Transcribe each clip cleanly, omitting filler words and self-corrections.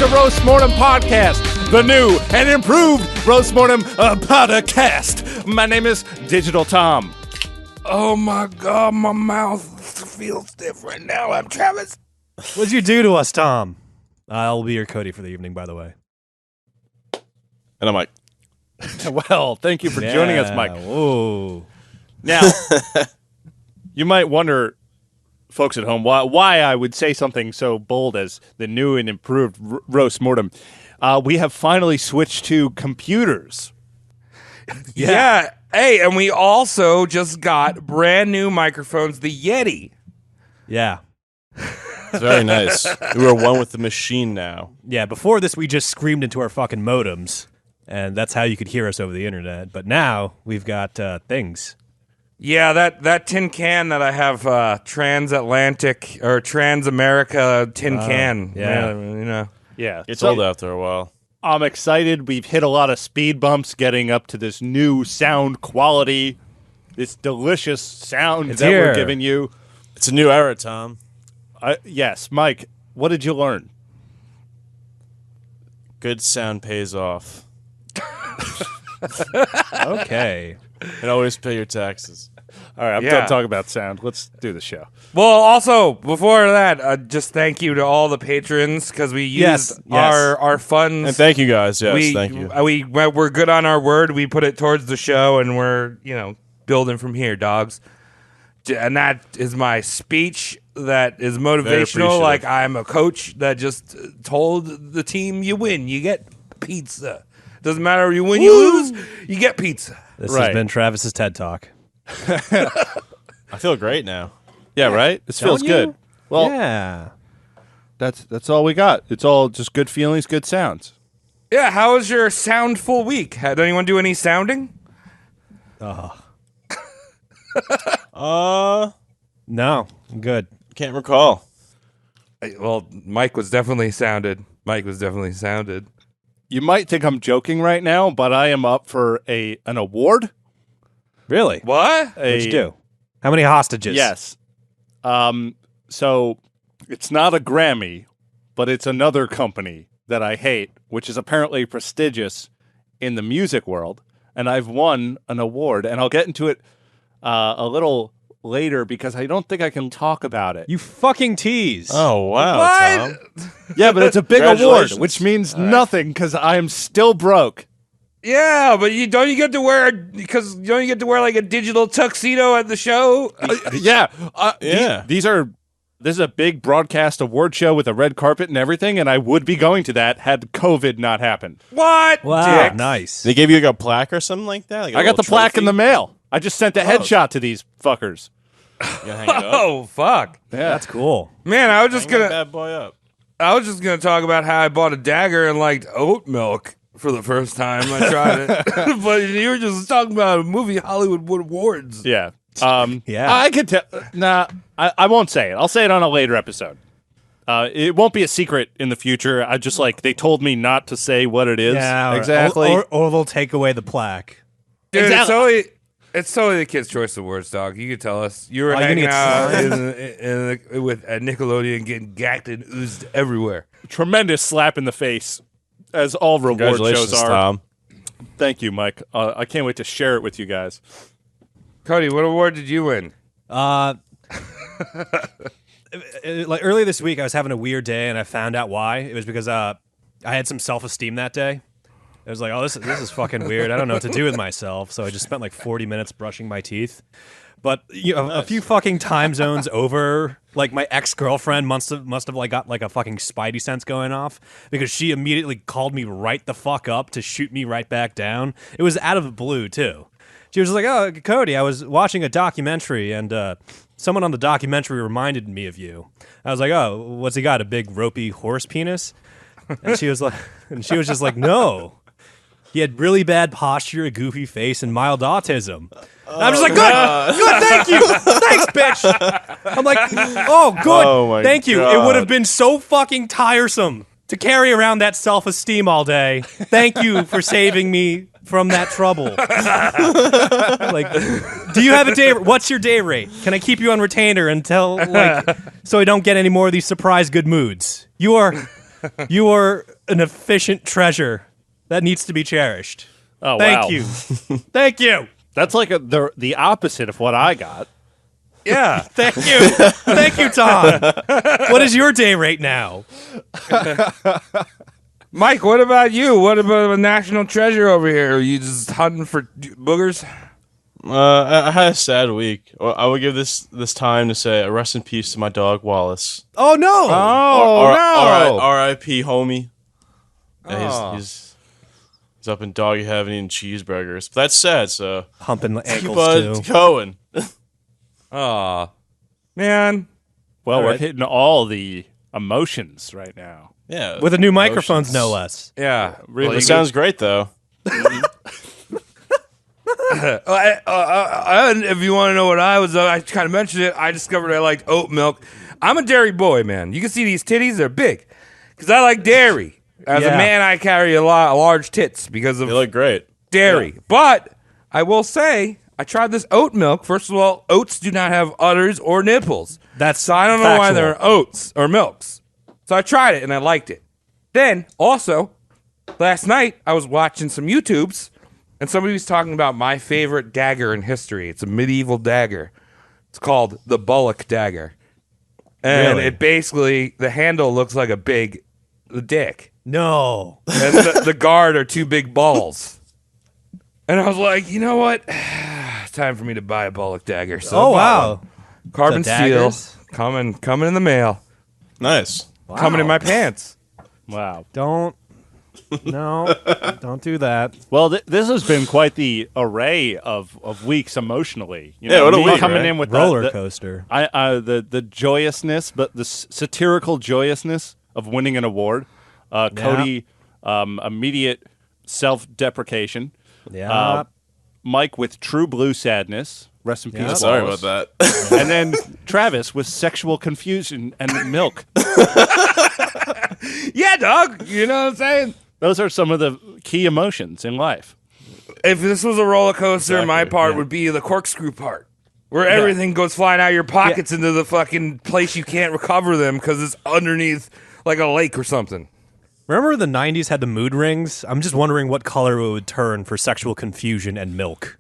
to Roast Mortem Podcast, the new and improved Roast Mortem podcast. My name is Digital Tom. Oh my God, my mouth feels different now. I'm Travis. What'd you do to us, Tom? I'll be your Cody for the evening, by the way. And I'm like, Well, thank you for joining us, Mike. Whoa. Now, you might wonder, folks at home, why I would say something so bold as the new and improved Roast Mortem. We have finally switched to computers. Yeah. Hey, and we also just got brand new microphones, the Yeti. Yeah. it's very nice. We are one with the machine now. Yeah, before this, we just screamed into our fucking modems, and that's how you could hear us over the internet. But now, we've got things. Yeah, that tin can that I have, transatlantic or Transamerica tin can. yeah. You know. Yeah. It's old after a while. I'm excited. We've hit a lot of speed bumps getting up to this new sound quality, this delicious sound It's that here. we're giving you. It's a new era, Tom. Yes, Mike, what did you learn? Good sound pays off. Okay. And always pay your taxes. All right, I'm Yeah. done talking about sound. Let's do the show. Well, also, before that, just thank you to all the patrons because we used Yes. our funds. And thank you guys. Yes, thank you. We're good on our word. We put it towards the show, and we're building from here, dogs. And that is my speech. That is motivational. appreciative. Like I'm a coach that just told the team, "You win, you get pizza. Doesn't matter you win, you lose, you get pizza." This Right. has been Travis's TED Talk. I feel great now. Yeah, right? This feels Don't good. you? Well, Yeah. that's all we got. It's all just good feelings, good sounds. Yeah. How was your soundful week? Did anyone do any sounding? No, I'm good. Can't recall. Well, Mike was definitely sounded. You might think I'm joking right now, but I am up for an award. Really? What? What'd you do? How many hostages? Yes. So it's not a Grammy, but it's another company that I hate, which is apparently prestigious in the music world, and I've won an award, and I'll get into it a little later because I don't think I can talk about it. You fucking tease. Oh, wow, What? Tom. Yeah, but it's a big award, Congratulations. which means nothing because I am still broke. Yeah, but you get to wear like a digital tuxedo at the show. Yeah. Yeah. This is a big broadcast award show with a red carpet and everything, and I would be going to that had COVID not happened. What? Wow, Dick? nice. They gave you like a plaque or something like that? Like a I got the little plaque in trophy? the mail. I just sent a headshot to these fuckers. You gotta hang it up. Oh fuck, Yeah. That's cool. man! I was just Hang that gonna bad boy up. talk about how I bought a dagger and liked oat milk for the first time I tried it. But you were just talking about a movie Hollywood Awards. Yeah. Yeah. I could tell. Nah, I won't say it. I'll say it on a later episode. It won't be a secret in the future. I just they told me not to say what it is. Yeah, exactly. Or they'll take away the plaque. Dude, Exactly. it's totally the Kids' Choice Awards, dog. You could tell us you were Oh, you're hanging gonna out at Nickelodeon, getting gacked and oozed everywhere. Tremendous slap in the face, as all reward Congratulations, shows are. Tom. Thank you, Mike. I can't wait to share it with you guys. Cody, what award did you win? Like earlier this week, I was having a weird day, and I found out why. It was because I had some self-esteem that day. I was like, oh, this is fucking weird. I don't know what to do with myself. So I just spent like 40 minutes brushing my teeth. But a few fucking time zones over, like my ex-girlfriend must have like got like a fucking spidey sense going off because she immediately called me right the fuck up to shoot me right back down. It was out of the blue too. She was like, "Oh, Cody, I was watching a documentary and someone on the documentary reminded me of you." I was like, "Oh, what's he got? A big ropey horse penis?" And she was just like, "No." He had really bad posture, a goofy face, and mild autism. And I'm just like, good, thank you. Thanks, bitch. I'm like, oh, good, Oh, my thank you. God. It would have been so fucking tiresome to carry around that self-esteem all day. Thank you for saving me from that trouble. Like, do you have a day? What's your day rate? Can I keep you on retainer until, like, so I don't get any more of these surprise good moods? You are You are an efficient treasure that needs to be cherished. Oh, Thank wow. you. Thank you. That's like the opposite of what I got. Yeah. Thank you. Thank you, Tom. What is your day rate now? Mike, what about you? What about a national treasure over here? Are you just hunting for boogers? I had a sad week. I would give this time to say rest in peace to my dog Wallace. Oh, no. Oh, no. R.I.P. homie. Yeah, Oh. he's up in doggy heaven eating cheeseburgers. But that's sad. So Humping the keep ankles, on too. going. Aw. Man. Well, All we're right. hitting all the emotions right now. Yeah, With the new microphones, emotions. no less. Yeah. Really It sounds great though. And if you want to know what I kind of mentioned it. I discovered I liked oat milk. I'm a dairy boy, man. You can see these titties; they're big because I like dairy. As Yeah. a man, I carry a lot of large tits because of They look great. dairy. But I will say, I tried this oat milk. First of all, oats do not have udders or nipples. So I don't know why factual. they're oats or milks. So I tried it and I liked it. Then also, last night I was watching some YouTubes and somebody was talking about my favorite dagger in history. It's a medieval dagger. It's called the Bullock dagger. And Really? it basically, the handle looks like a big dick. No. And the guard are two big balls. And I was like, you know what? It's time for me to buy a Bullock dagger. So Oh, I bought wow. one. Carbon So steel. daggers? Coming in the mail. Nice. Coming in my pants. Wow. Don't do that. Well, this has been quite the array of weeks emotionally. You Yeah, know, what a me week, coming right? in with Roller the coaster. the joyousness, but the satirical joyousness of winning an award. Cody, immediate self-deprecation. Yeah. Mike with true blue sadness. Rest in peace. Yeah. Sorry Wallace. about that. And then Travis with sexual confusion and milk. Yeah, dog. You know what I'm saying? Those are some of the key emotions in life. If this was a roller coaster, my Exactly, part would be the corkscrew part. Where everything goes flying out of your pockets into the fucking place you can't recover them because it's underneath like a lake or something. Remember the 90s had the mood rings? I'm just wondering what color it would turn for sexual confusion and milk.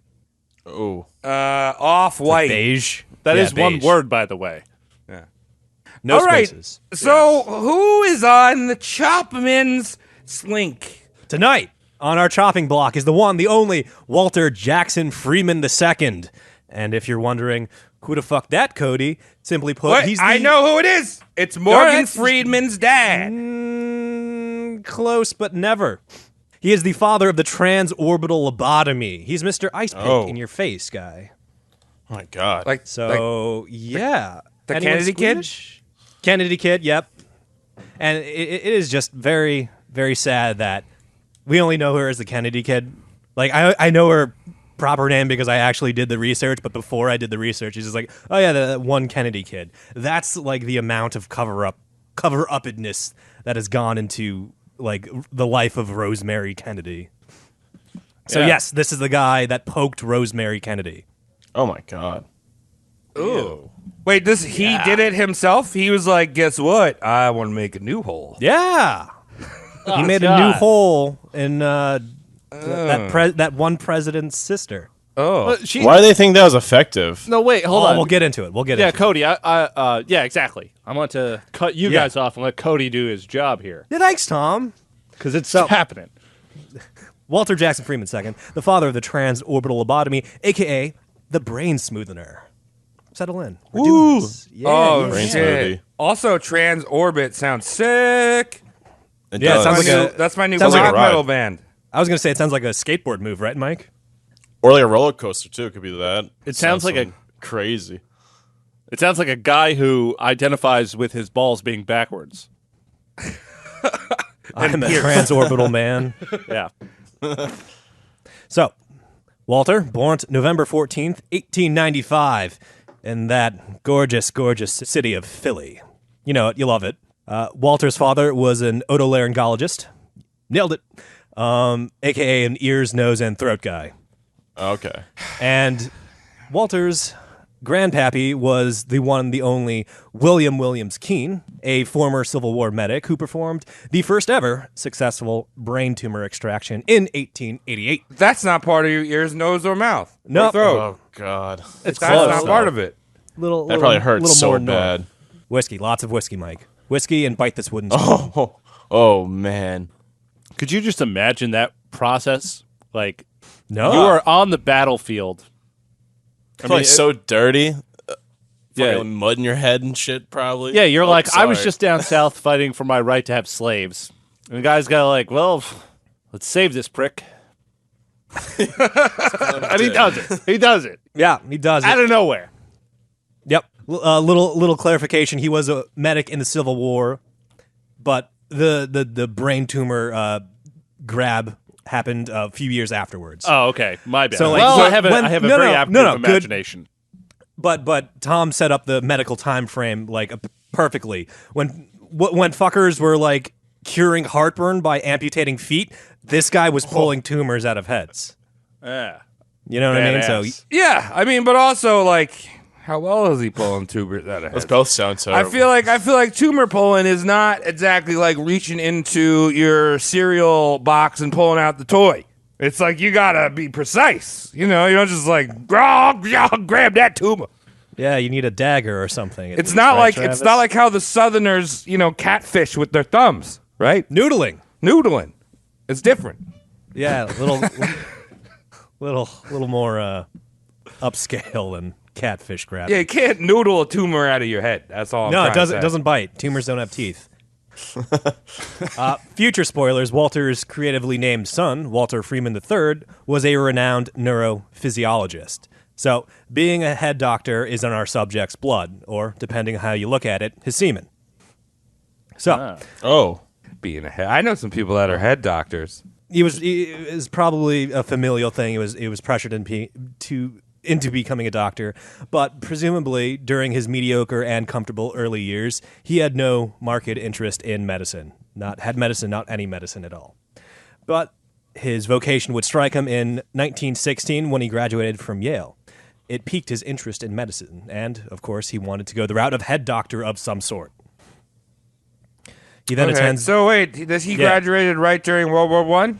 Oh, Off-white. Beige? That Yeah, is one beige. word, by the way. No All right. spaces. So who is on the Chopman's slink? Tonight, on our chopping block, is the one, the only, Walter Jackson Freeman II. And if you're wondering, who the fuck that, Cody? Simply put, What? he's the... I know who it is. It's Morgan right. Freeman's dad. Close, but never. He is the father of the transorbital lobotomy. He's Mr. Ice Pick Oh. in your face guy. oh my God. So, yeah. The Anyone Kennedy kid? squeamish? Kennedy kid, yep. And it is just very, very sad that we only know her as the Kennedy kid. Like, I know her proper name because I actually did the research, but before I did the research, it's just like, oh yeah, the one Kennedy kid. That's like the amount of cover-uppedness that has gone into like the life of Rosemary Kennedy. So Yeah. yes, this is the guy that poked Rosemary Kennedy. oh my God. Ooh. Wait, he did it himself? He was like, guess what? I want to make a new hole. Yeah. He made a God. new hole in that one president's sister. Oh. Why do they think that was effective? No, wait, hold on. We'll get into it. Yeah, Cody. Yeah, exactly. I want to cut you Yeah. guys off and let Cody do his job here Yeah, thanks, Tom. because it's happening. Walter Jackson Freeman II, the father of the transorbital lobotomy, a.k.a. the brain smoothener. Settle in. We're doing this. Yeah, Oh, Brain shit. smoothie. Also, Trans Orbit sounds sick. It Yeah, it does. sounds like That's my new sounds like rock a ride. metal band. I was going to say it sounds like a skateboard move, right, Mike? Or like a roller coaster too. It could be that. It sounds like something crazy. It sounds like a guy who identifies with his balls being backwards. I'm a transorbital man. Yeah. So, Walter, born November 14th, 1895, in that gorgeous, gorgeous city of Philly. You know it. You love it. Walter's father was an otolaryngologist. Nailed it. A.k.a. an ears, nose, and throat guy. Okay. And Walter's Grandpappy was the one, the only William Williams Keene, a former Civil War medic who performed the first ever successful brain tumor extraction in 1888. That's not part of your ears, nose, or mouth. No. Or throat. Oh God, That's close, not part of it. That probably hurts so more bad. Whiskey, lots of whiskey, Mike. Whiskey and bite this wooden spoon. Oh man. Could you just imagine that process? Like, No. you are on the battlefield. Probably so dirty. Yeah. Fucking mud in your head and shit, probably. Yeah, you're like, I was sorry. just down south fighting for my right to have slaves. And the guy's got like, well, let's save this prick. And he does it. He does it. Yeah, he does Out it. of nowhere. Yep. Little clarification. He was a medic in the Civil War, but the brain tumor grab happened a few years afterwards. Oh, okay. My bad. So, like, well, so I have a when- no, very no, active no, good. imagination. But Tom set up the medical time frame like perfectly. When fuckers were like curing heartburn by amputating feet, this guy was pulling tumors out of heads. Yeah. You know what I mean? So Badass. Yeah, I mean, but also like, how well is he pulling tumors out of Those head? both sound terrible. I feel like tumor pulling is not exactly like reaching into your cereal box and pulling out the toy. It's like you gotta be precise. You know, you don't just like grab that tumor. yeah, you need a dagger or something. It's not Right, like Travis? it's not like how the Southerners, catfish with their thumbs, right? noodling. Noodling. It's different. Yeah, little more upscale than catfish grab. Yeah, you can't noodle a tumor out of your head. That's all. I'm No, trying it to doesn't. say. It doesn't bite. Tumors don't have teeth. Future spoilers: Walter's creatively named son, Walter Freeman III, was a renowned neurophysiologist. So, being a head doctor is in our subject's blood, or depending on how you look at it, his semen. So, Oh. Being a head. I know some people that are head doctors. he was probably a familial thing. He was pressured into becoming a doctor, but presumably during his mediocre and comfortable early years, he had no marked interest in medicine. Not any medicine at all. But his vocation would strike him in 1916 when he graduated from Yale. It piqued his interest in medicine, and of course, he wanted to go the route of head doctor of some sort. He then attends. So wait, does he graduated right during World War I?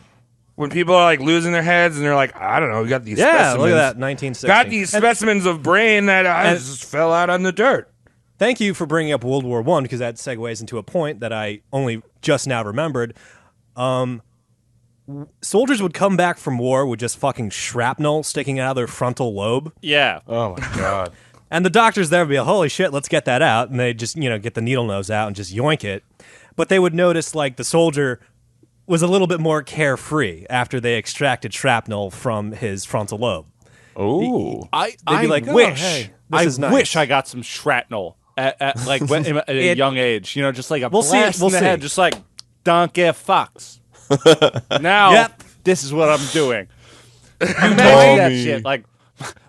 When people are like losing their heads and they're like, I don't know, we got these Yeah, specimens. look at that, 1960. Got these specimens of brain that just fell out on the dirt. Thank you for bringing up World War I, because that segues into a point that I only just now remembered. Soldiers would come back from war with just fucking shrapnel sticking out of their frontal lobe. Yeah. Oh my God. And the doctors there would be like, holy shit, let's get that out. And they just, get the needle nose out and just yoink it. But they would notice, like, the soldier was a little bit more carefree after they extracted shrapnel from his frontal lobe. Ooh. I be like, oh, wish, hey, this is nice. wish I got some shrapnel at a young age. Just like a We'll see, blast we'll in the see. head, just like, don't give fucks. Now, Yep. this is what I'm doing. You told that me. shit. Like,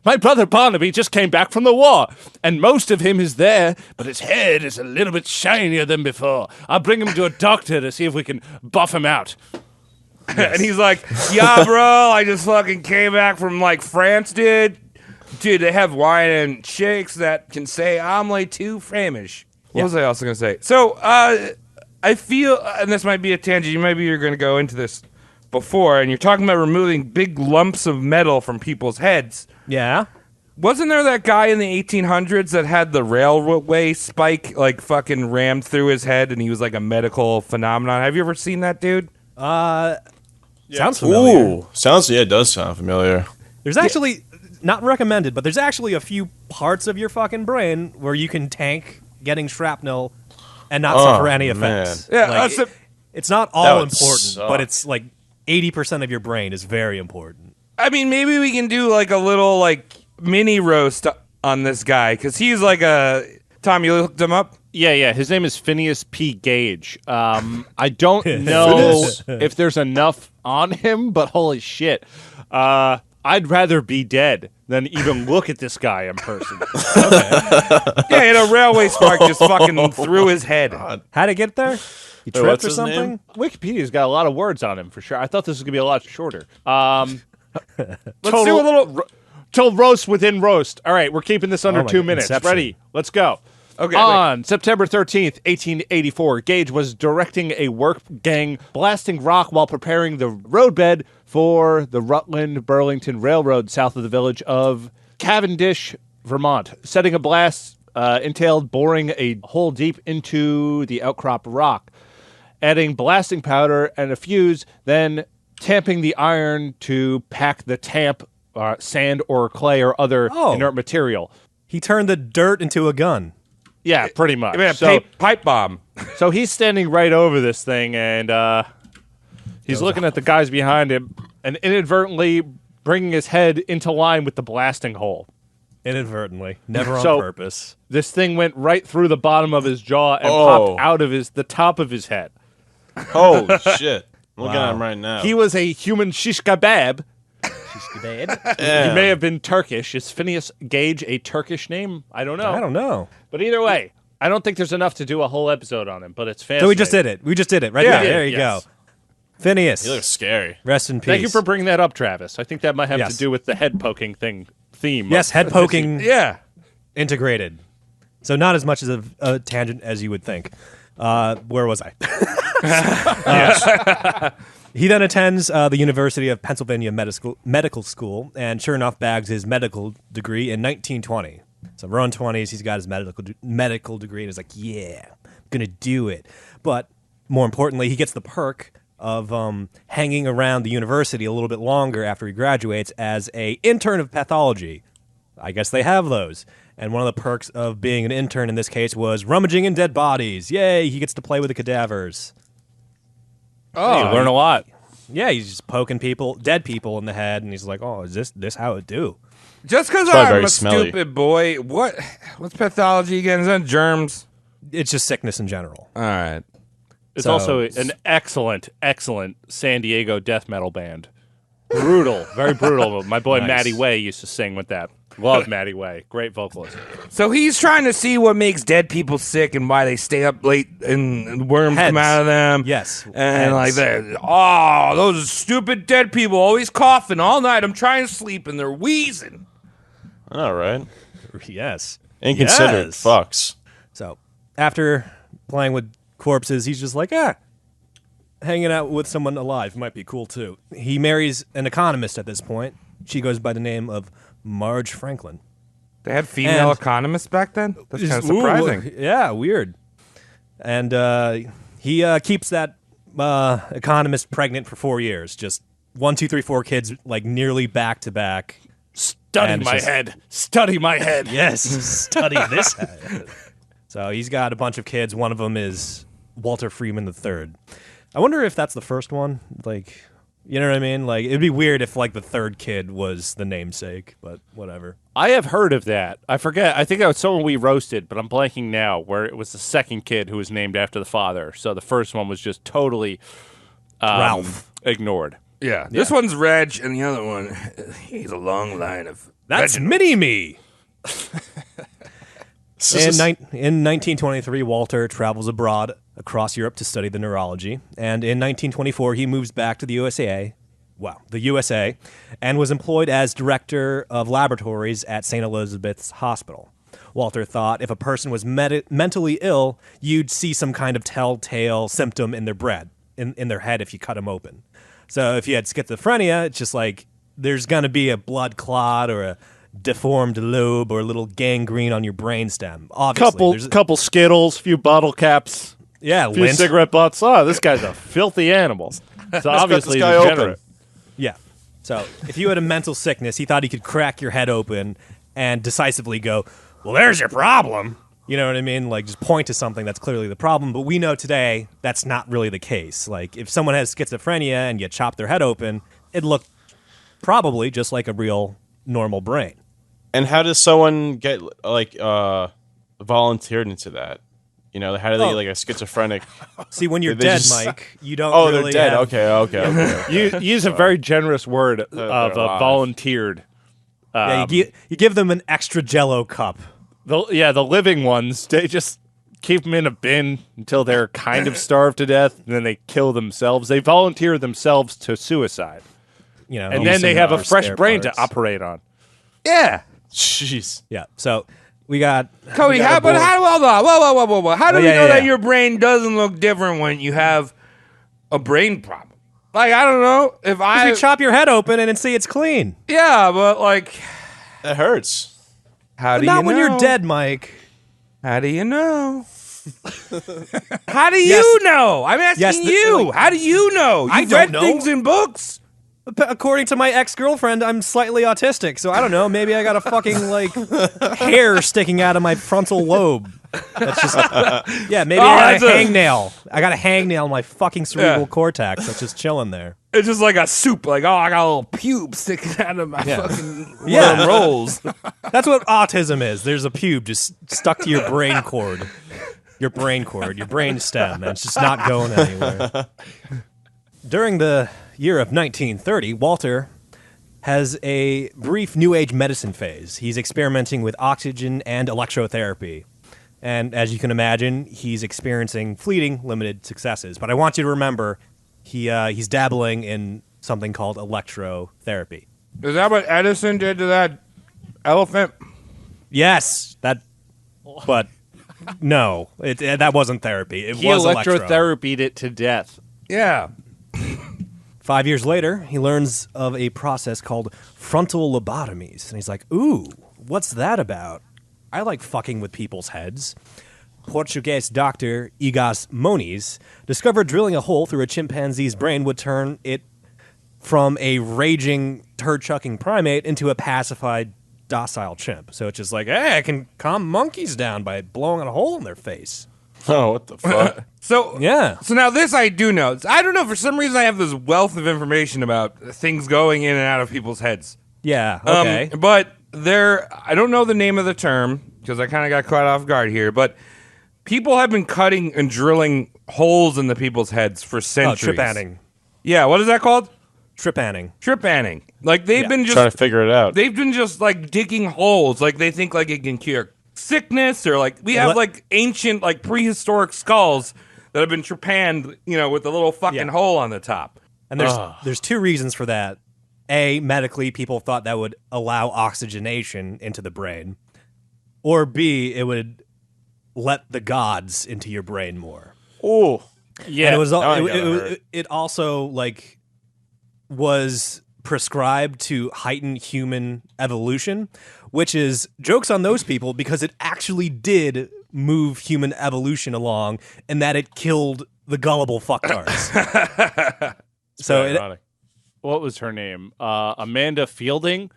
my brother Barnaby just came back from the war, and most of him is there, but his head is a little bit shinier than before. I'll bring him to a doctor to see if we can buff him out. And he's like, yeah, bro, I just fucking came back from like France, dude. Dude, they have wine and shakes that can say I'm like too Framish. What was I also going to say? So, I feel, and this might be a tangent, maybe you're going to go into this before, and you're talking about removing big lumps of metal from people's heads. Yeah? Wasn't there that guy in the 1800s that had the railway spike like fucking rammed through his head and he was like a medical phenomenon? Have you ever seen that dude? Sounds familiar. Ooh. It does sound familiar. There's actually, not recommended, but there's actually a few parts of your fucking brain where you can tank getting shrapnel and not suffer any effects. man. Yeah, Like, that's it's not That all would important, suck. but it's like 80% of your brain is very important. I mean, maybe we can do like a little like mini roast on this guy because he's like a Tom. You looked him up. Yeah. His name is Phineas P. Gage. I don't know if there's enough on him, but holy shit. I'd rather be dead than even look at this guy in person. Yeah, he had a railway spark just fucking through his head. How'd it get there? You Wait, tripped what's or his something? name? Wikipedia's got a lot of words on him for sure. I thought this was gonna be a lot shorter. Let's do a little. till roast within roast. All right, we're keeping this under Oh my 2 God, minutes. Inception. Ready? Let's go. Okay, On September 13th, 1884, Gage was directing a work gang blasting rock while preparing the roadbed for the Rutland-Burlington Railroad south of the village of Cavendish, Vermont. Setting a blast entailed boring a hole deep into the outcrop rock, adding blasting powder and a fuse, then tamping the iron to pack the tamp, sand or clay or other inert material. He turned the dirt into a gun. Yeah, pretty much. I mean, a So, pipe bomb. so he's standing right over this thing, and he's looking at the guys behind him and inadvertently bringing his head into line with the blasting hole. Inadvertently. Never on So- purpose. This thing went right through the bottom of his jaw and Oh. popped out of the top of his head. Oh shit! I'm looking Wow. at him right now. He was a human shish kebab. Bad. He may have been Turkish. Is Phineas Gage a Turkish name? I don't know. I don't know. But either way, I don't think there's enough to do a whole episode on him, but it's fascinating. So we just did it. We just did it right Yeah, there. There you yes. go. Phineas. He looks scary. Rest in peace. Thank you for bringing that up, Travis. I think that might have Yes. to do with the head poking theme. Yes, head poking Yeah. integrated. So not as much as a tangent as you would think. Where was I? He then attends the University of Pennsylvania Medical School, and sure enough, bags his medical degree in 1920. So around 20s, he's got his medical degree, and he's like, yeah, I'm going to do it. But more importantly, he gets the perk of hanging around the university a little bit longer after he graduates as a intern of pathology. I guess they have those. And one of the perks of being an intern in this case was rummaging in dead bodies. Yay, he gets to play with the cadavers. Oh, you learn a lot. Yeah, he's just poking dead people in the head, and he's like, "Oh, is this how it do?" Just because probably I'm very a smelly. stupid boy, what's pathology again? Is that germs? It's just sickness in general. All right. It's So- also an excellent San Diego death metal band. Brutal, very brutal. My boy Nice. Matty Way used to sing with that. Love Matty Way. Great vocalist. So he's trying to see what makes dead people sick and why they stay up late and worms come Heads. out of them. Yes, And like heads. that. Oh, those stupid dead people always coughing all night. I'm trying to sleep and they're wheezing. All right. Yes, Inconsiderate Yes. fucks. So after playing with corpses, he's just like, hanging out with someone alive might be cool too. He marries an economist at this point. She goes by the name of Marge Franklin. They had female And- economists back then? That's kind of Ooh, surprising. yeah, weird. And he keeps that economist pregnant for 4 years. Just 1, 2, 3, 4 kids, like nearly back to back. Study And it's my just- head. Study my head. Yes, study this. So he's got a bunch of kids. One of them is Walter Freeman III. I wonder if that's the first one. Like, you know what I mean? Like, it'd be weird if like the third kid was the namesake, but whatever. I have heard of that. I forget. I think that was someone we roasted, but I'm blanking now, where it was the second kid who was named after the father. So the first one was just totally Ralph. ignored. Yeah. This one's Reg, and the other one, he's a long line of. That's Mini-Me. This is- In 1923, Walter travels abroad across Europe to study the neurology, and in 1924 he moves back to the USA, and was employed as director of laboratories at St. Elizabeth's Hospital. Walter thought if a person was mentally ill, you'd see some kind of telltale symptom in their head if you cut them open. So if you had schizophrenia, it's just like there's going to be a blood clot or a deformed lobe or a little gangrene on your brainstem. Obviously, there's Couple Skittles, few bottle caps, yeah, few lint. cigarette butts. Oh, this guy's a filthy animal. So obviously this he's guy open. degenerate. Yeah. So if you had a mental sickness, he thought he could crack your head open and decisively go, well, there's your problem. You know what I mean? Like, just point to something that's clearly the problem. But we know today that's not really the case. Like, if someone has schizophrenia and you chop their head open, it'd look probably just like a real normal brain. And how does someone get like volunteered into that? You know, how do they like a schizophrenic? See, when you're They dead, just- Mike, you don't Oh, really they're dead. have- Okay. You use a very generous word of alive. volunteered. Yeah, you give them an extra Jell-O cup. The living ones, they just keep them in a bin until they're kind of starved to death, and then they kill themselves. They volunteer themselves to suicide, You know, and then they have a fresh spare brain parts. to operate on. Yeah. Jeez. Yeah. So we got Cody, we got how a board. hold on. Whoa. How do we yeah, know yeah, that yeah. your brain doesn't look different when you have a brain problem? Like, I don't know if You chop your head open and see it's clean. yeah, but like, That hurts. how do Not you when know? you're dead, Mike. How do you know? How do you know? I'm asking Yes, you. How do you know? I You've don't read know. things in books. According to my ex-girlfriend, I'm slightly autistic, so I don't know. Maybe I got a fucking like hair sticking out of my frontal lobe. That's just yeah. Maybe I got a hangnail. I got a hangnail in my fucking cerebral cortex that's just chilling there. It's just like a soup. Like, oh, I got a little pube sticking out of my fucking Yeah. rolls. That's what autism is. There's a pube just stuck to your brain cord. Your brain stem, and it's just not going anywhere. During the year of 1930, Walter has a brief New Age medicine phase. He's experimenting with oxygen and electrotherapy. And as you can imagine, he's experiencing fleeting, limited successes. But I want you to remember, he's dabbling in something called electrotherapy. Is that what Edison did to that elephant? Yes, but no, that wasn't therapy. It He was electro. electrotherapied it to death. Yeah. 5 years later, he learns of a process called frontal lobotomies. And he's like, ooh, what's that about? I like fucking with people's heads. Portuguese doctor Igas Moniz discovered drilling a hole through a chimpanzee's brain would turn it from a raging, turd-chucking primate into a pacified, docile chimp. So it's just like, hey, I can calm monkeys down by blowing a hole in their face. Oh, what the fuck? So Yeah. So now this I do know. I don't know. For some reason, I have this wealth of information about things going in and out of people's heads. Yeah, okay. But I don't know the name of the term because I kind of got caught off guard here. But people have been cutting and drilling holes in the people's heads for centuries. Tripanning. Yeah, what is that called? Tripanning. Tripanning. Like they've been Trying to just figure it out. they've been just like digging holes. Like they think like it can cure sickness or like we have like ancient like prehistoric skulls that have been trepanned, with a little fucking hole on the top. And there's two reasons for that. A, medically, people thought that would allow oxygenation into the brain. Or B, it would let the gods into your brain more. Oh, Yeah, And it was that one gotta hurt. it also like was prescribed to heighten human evolution, which is jokes on those people because it actually did move human evolution along, and that it killed the gullible fucktards. So ironic. what was her name? Amanda Fielding,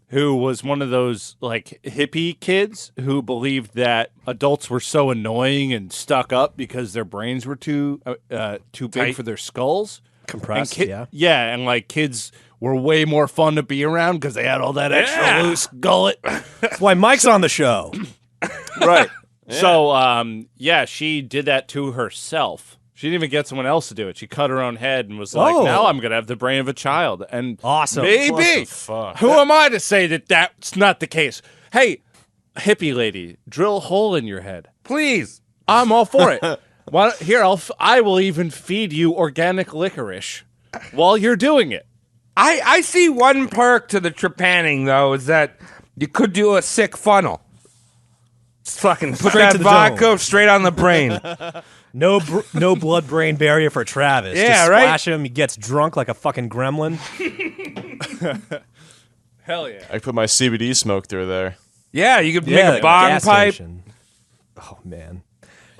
who was one of those like hippie kids who believed that adults were so annoying and stuck up because their brains were too big Tight. for their skulls. compressed, And yeah. and like kids were way more fun to be around because they had all that extra loose gullet. That's why Mike's on the show. Right. So, she did that to herself. She didn't even get someone else to do it. She cut her own head and was like, Oh. now I'm going to have the brain of a child. And Awesome. What maybe. the fuck? Who am I to say that that's not the case? Hey, hippie lady, drill a hole in your head. Please. I'm all for it. I will even feed you organic licorice while you're doing it. I see one perk to the trepanning, though, is that you could do a sick funnel. Just fucking put Straight that to the vodka dome. straight on the brain. No blood-brain barrier for Travis. Yeah, Just right? splash him. He gets drunk like a fucking gremlin. Hell yeah. I put my CBD smoke through there. Yeah, you could Yeah, make a bong gas pipe. station. Oh, man.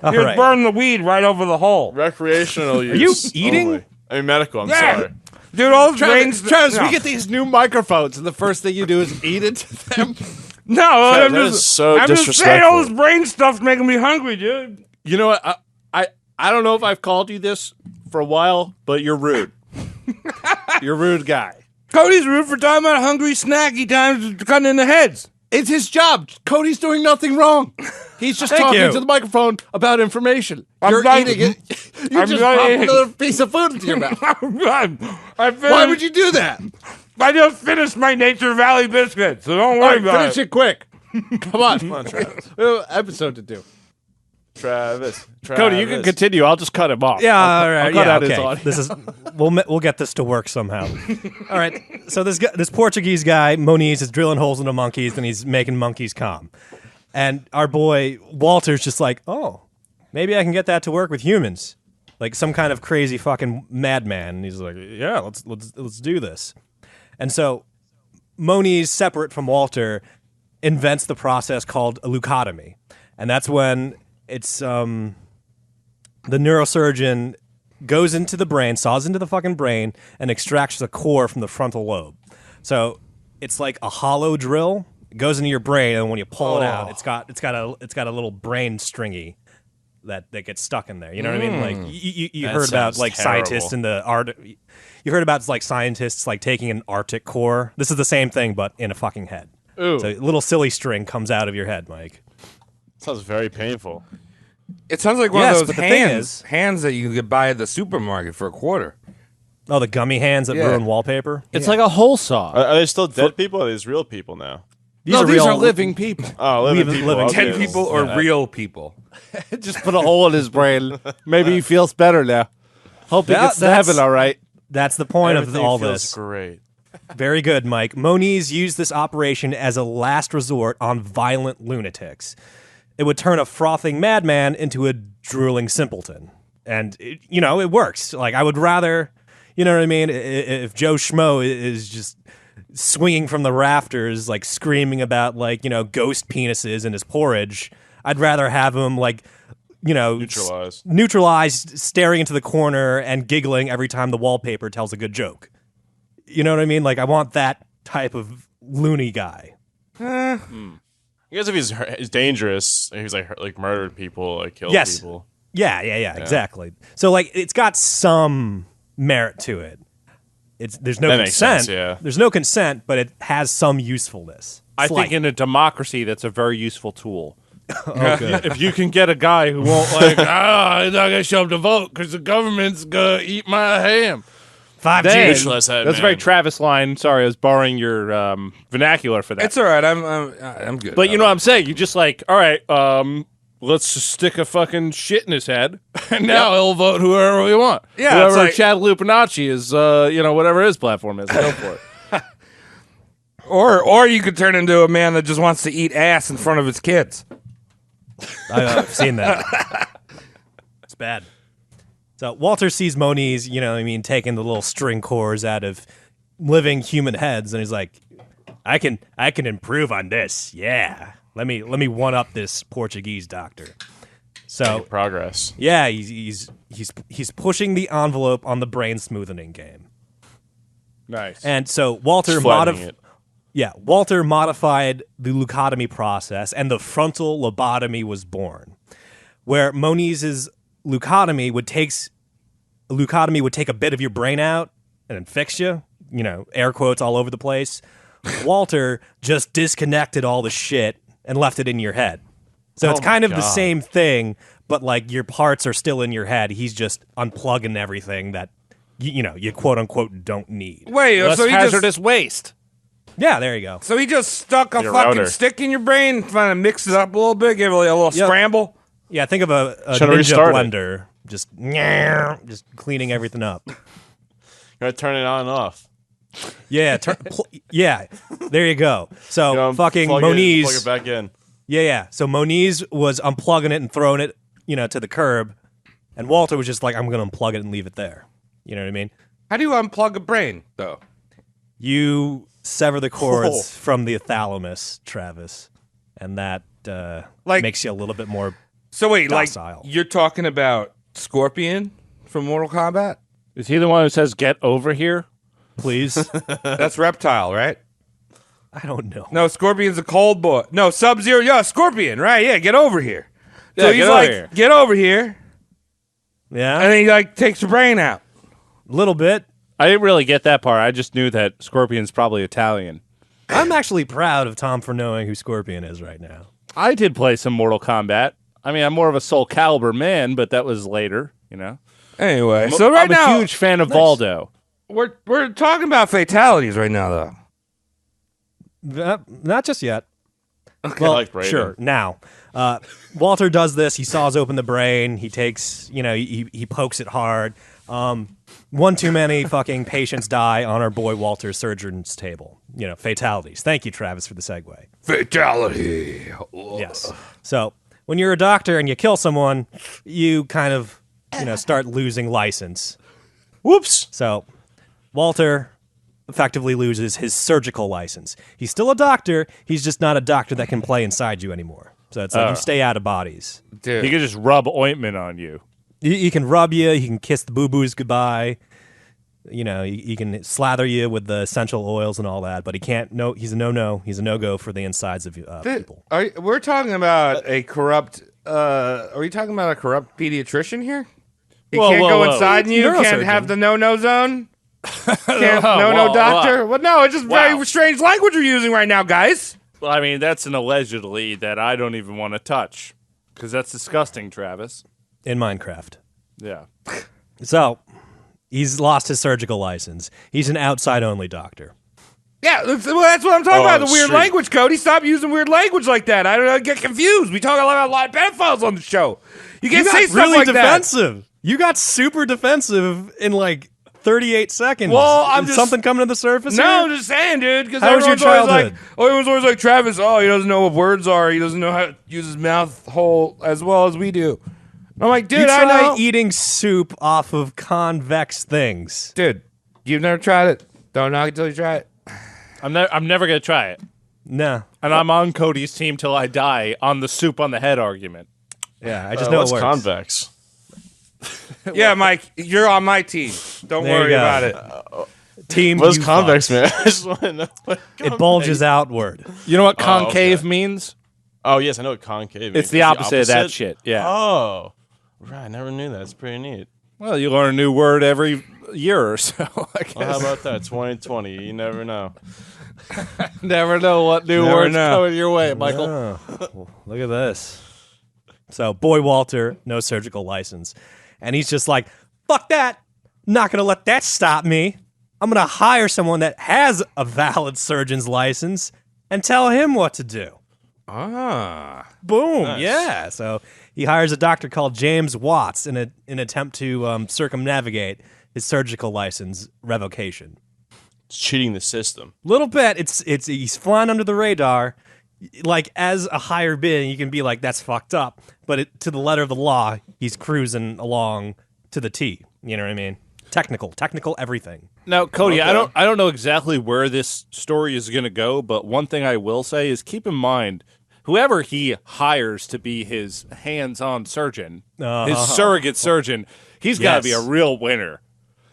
All Just right. burn the weed right over the hole. Recreational use. you eating? only. I mean, medical. I'm Yeah. sorry. Dude, all those brains... Travis, no. we get these new microphones, and the first thing you do is eat into them. No, I'm that just, is so I'm just saying all this disrespectful. brain stuff's making me hungry, dude. You know what? I don't know if I've called you this for a while, but you're rude. You're a rude guy. Cody's rude for talking about hungry snacky times cutting in the heads. It's his job. Cody's doing nothing wrong. He's just Thank talking you. to the microphone about information. I'm You're done- eating it. You I'm just done popped eating. another piece of food into your mouth. Why would you do that? I just finished my Nature Valley biscuit, so don't All worry right, about finish it. it quick. Come on. We have an episode to do. Travis. Cody, you can continue. I'll just cut him off. Yeah, I'll all right. cut Yeah, out his okay. audio. This is we'll get this to work somehow. All right. So this Portuguese guy Moniz is drilling holes into monkeys, and he's making monkeys calm. And our boy Walter's just like, oh, maybe I can get that to work with humans, like some kind of crazy fucking madman. And he's like, yeah, let's do this. And so Moniz, separate from Walter, invents the process called a leucotomy, and that's when it's the neurosurgeon goes into the brain, saws into the fucking brain, and extracts the core from the frontal lobe. So it's like a hollow drill. It goes into your brain, and when you pull it out, it's got a little brain stringy that gets stuck in there. You know what I mean? Like you heard about like terrible. scientists in the art. You heard about like scientists like taking an Arctic core. This is the same thing, but in a fucking head. Ooh. So a little silly string comes out of your head, Mike. Sounds very painful. It sounds like one Yes, of those but the thing hands that you could buy at the supermarket for $0.25. Oh, the gummy hands that Yeah. ruin wallpaper. It's like a hole saw. Are they still dead people? Or are these real people now? These are living people. Oh, living people. living Okay. Dead people or real people? Just put a hole in his brain. Maybe he feels better now. Hope he That- gets to that's- heaven all right. That's the point Everything of all feels this. great. Very good, Mike. Moniz used this operation as a last resort on violent lunatics. It would turn a frothing madman into a drooling simpleton. And, it works. Like, I would rather, you know what I mean? If Joe Schmo is just swinging from the rafters, like, screaming about, like, ghost penises in his porridge, I'd rather have him, like, neutralized, staring into the corner and giggling every time the wallpaper tells a good joke. You know what I mean? Like, I want that type of loony guy. I guess if he's dangerous, he's like murdered people, like killed Yes. people. Yeah, exactly. So, like, it's got some merit to it. There's no That makes consent. sense, yeah. There's no consent, but it has some usefulness. I Slight. think in a democracy, that's a very useful tool. good. If you can get a guy who won't I'm not gonna show up to vote because the government's gonna eat my ham. 5G. Then, Useless head, that's a very man. Travis line. Sorry, I was borrowing your vernacular for that. It's all right. I'm good. But you know what I'm saying? You just like, all right, let's just stick a fucking shit in his head, and now he'll vote whoever we want. Yeah, it's whoever like- Chad Lupinacci is, whatever his platform is, go for it. Or you could turn into a man that just wants to eat ass in front of his kids. I've seen that. It's bad. So Walter sees Moniz, taking the little string cores out of living human heads, and he's like, I can improve on this. Yeah. Let me one up this Portuguese doctor. So Progress. yeah, he's pushing the envelope on the brain smoothing game. Nice. And so Walter Flattening it. Walter modified the leucotomy process, and the frontal lobotomy was born, where Moniz's leucotomy would take a bit of your brain out and then fix you, air quotes all over the place. Walter just disconnected all the shit and left it in your head. So it's my kind of the God. same thing, but like your parts are still in your head. He's just unplugging everything that you quote unquote don't need. Wait, Less so he hazardous waste. Yeah, there you go. so he just stuck a Your fucking router. stick in your brain, trying to mix it up a little bit, give it a little Yep. scramble. Yeah, think of a Should ninja restart it. blender, just cleaning everything up. You gotta turn it on and off. Yeah, yeah. There you go. So You know, fucking plug Moniz. it back in. Yeah. So Moniz was unplugging it and throwing it, to the curb, and Walter was just like, "I'm going to unplug it and leave it there." You know what I mean? How do you unplug a brain, though? You sever the cords Oh. from the thalamus, Travis, and that Like- makes you a little bit more. So wait, Docile. like you're talking about Scorpion from Mortal Kombat? Is he the one who says "get over here"? Please, That's Reptile, right? I don't know. No, Scorpion's a cold boy. No, Sub-Zero. Yeah, Scorpion, right? Yeah, get over here. So Yeah, he's get over like, here. get over here, Yeah, and then he like takes your brain out. a little bit. I didn't really get that part. I just knew that Scorpion's probably Italian. I'm actually proud of Tom for knowing who Scorpion is right now. I did play some Mortal Kombat. I mean, I'm more of a Soul Calibur man, but that was later, Anyway, so right I'm now a huge fan of Valdo. we're talking about fatalities right now, though. Not just yet. Well, like braiding. sure. Now, Walter does this. He saws open the brain. He takes, he pokes it hard. One too many fucking patients die on our boy Walter's surgeon's table. Fatalities. Thank you, Travis, for the segue. Fatality. Yes. So when you're a doctor and you kill someone, you kind of, start losing license. Whoops. So Walter effectively loses his surgical license. He's still a doctor. He's just not a doctor that can play inside you anymore. So it's like you stay out of bodies. Dude. He could just rub ointment on you. He can rub you. He can kiss the boo-boos goodbye. He can slather you with the essential oils and all that. But he can't. No, he's a no-no. He's a no-go for the insides of people. We're talking about a corrupt. Are we talking about a corrupt pediatrician here? He can't go inside you. Can't have the no-no zone. Can't no doctor. Well, no, it's just very strange language you're using right now, guys. Well, I mean, that's an allegedly that I don't even want to touch because that's disgusting, Travis. In Minecraft. Yeah. So he's lost his surgical license. He's an outside-only doctor. Yeah, that's what I'm talking about. The weird street. language, Cody. Stop using weird language like that. I get confused. We talk a lot about pedophiles on the show. You can't say stuff really like defensive. You got super defensive in 38 seconds. Well, I'm Is just something coming to the surface No, here? I'm just saying, dude. Because How was your childhood? Everyone's always like, Travis. Oh, he doesn't know what words are. He doesn't know how to use his mouth hole as well as we do. I'm like, dude, You I try know. eating soup off of convex things. Dude, you've never tried it. Don't knock it till you try it. I'm never going to try it. No. And I'm on Cody's team till I die on the soup on the head argument. Yeah, I just know it What's works. convex? Yeah, Mike, you're on my team. Don't There you worry go. about it. Team What's you convex, fuck. man? I just want to know what It bulges outward. You know what concave okay. means? Oh, yes, I know what concave It's is. the opposite of that shit. Yeah. Oh, right. I never knew that. It's pretty neat. Well, you learn a new word every year or so. I guess. Well, how about that? 2020. You never know. Never know what new Never words know. coming your way, Michael. Oh, look at this. So, boy Walter, no surgical license. And he's just like, fuck that. I'm not going to let that stop me. I'm going to hire someone that has a valid surgeon's license and tell him what to do. Ah. Boom. Nice. Yeah. So he hires a doctor called James Watts in an attempt to circumnavigate his surgical license revocation. It's cheating the system. Little bit. It's he's flying under the radar. Like, as a higher bid, you can be like, that's fucked up. But to the letter of the law, he's cruising along to the T. You know what I mean? Technical everything. Now, Cody, Okay. I don't know exactly where this story is going to go, but one thing I will say is keep in mind whoever he hires to be his hands-on surgeon, his surrogate surgeon, he's got to be a Yes. real winner.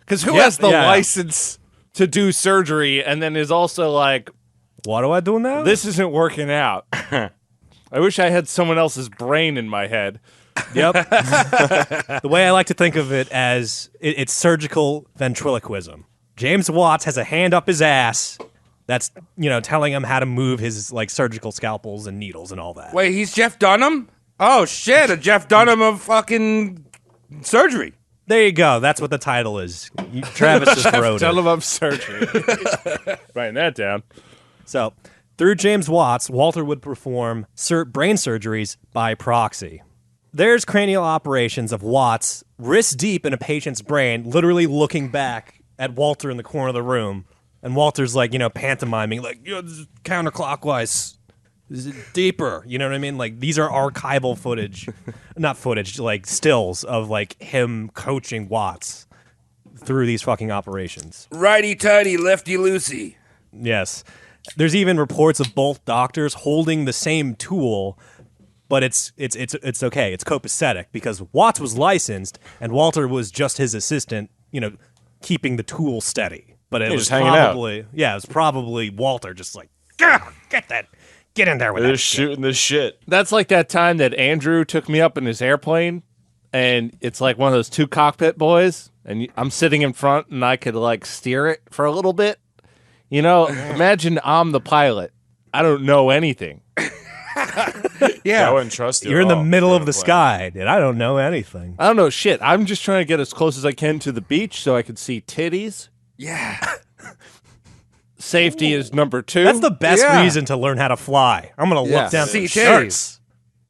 Because who Yeah, has the yeah. license to do surgery and then is also like, What do I do now? this isn't working out? I wish I had someone else's brain in my head. Yep. The way I like to think of it as it's surgical ventriloquism. James Watts has a hand up his ass that's, telling him how to move his surgical scalpels and needles and all that. Wait, he's Jeff Dunham? Oh, shit, a Jeff Dunham of fucking surgery. There you go. That's what the title is. Travis just wrote Tell it. him I'm surgery. Writing that down. So, through James Watts, Walter would perform brain surgeries by proxy. There's cranial operations of Watts wrist deep in a patient's brain, literally looking back at Walter in the corner of the room. And Walter's pantomiming, this is counterclockwise. This is deeper. You know what I mean? These are archival footage. Not footage, stills of, him coaching Watts through these fucking operations. Righty-tighty, lefty-loosey. Yes. There's even reports of both doctors holding the same tool, but it's okay. It's copacetic because Watts was licensed and Walter was just his assistant, keeping the tool steady. But it was just hanging out. probably it was probably Walter just get in there with They're that just shit. shooting this shit. That's like that time that Andrew took me up in his airplane, and it's like one of those two cockpit boys, and I'm sitting in front, and I could steer it for a little bit. Imagine I'm the pilot. I don't know anything. Yeah, I wouldn't trust you. You're in at the all. middle of You're the a plane. sky, and I don't know anything. I don't know shit. I'm just trying to get as close as I can to the beach so I could see titties. Yeah. Safety is number 2. That's the best Yeah. reason to learn how to fly. I'm going to Yeah. look down See these shirts.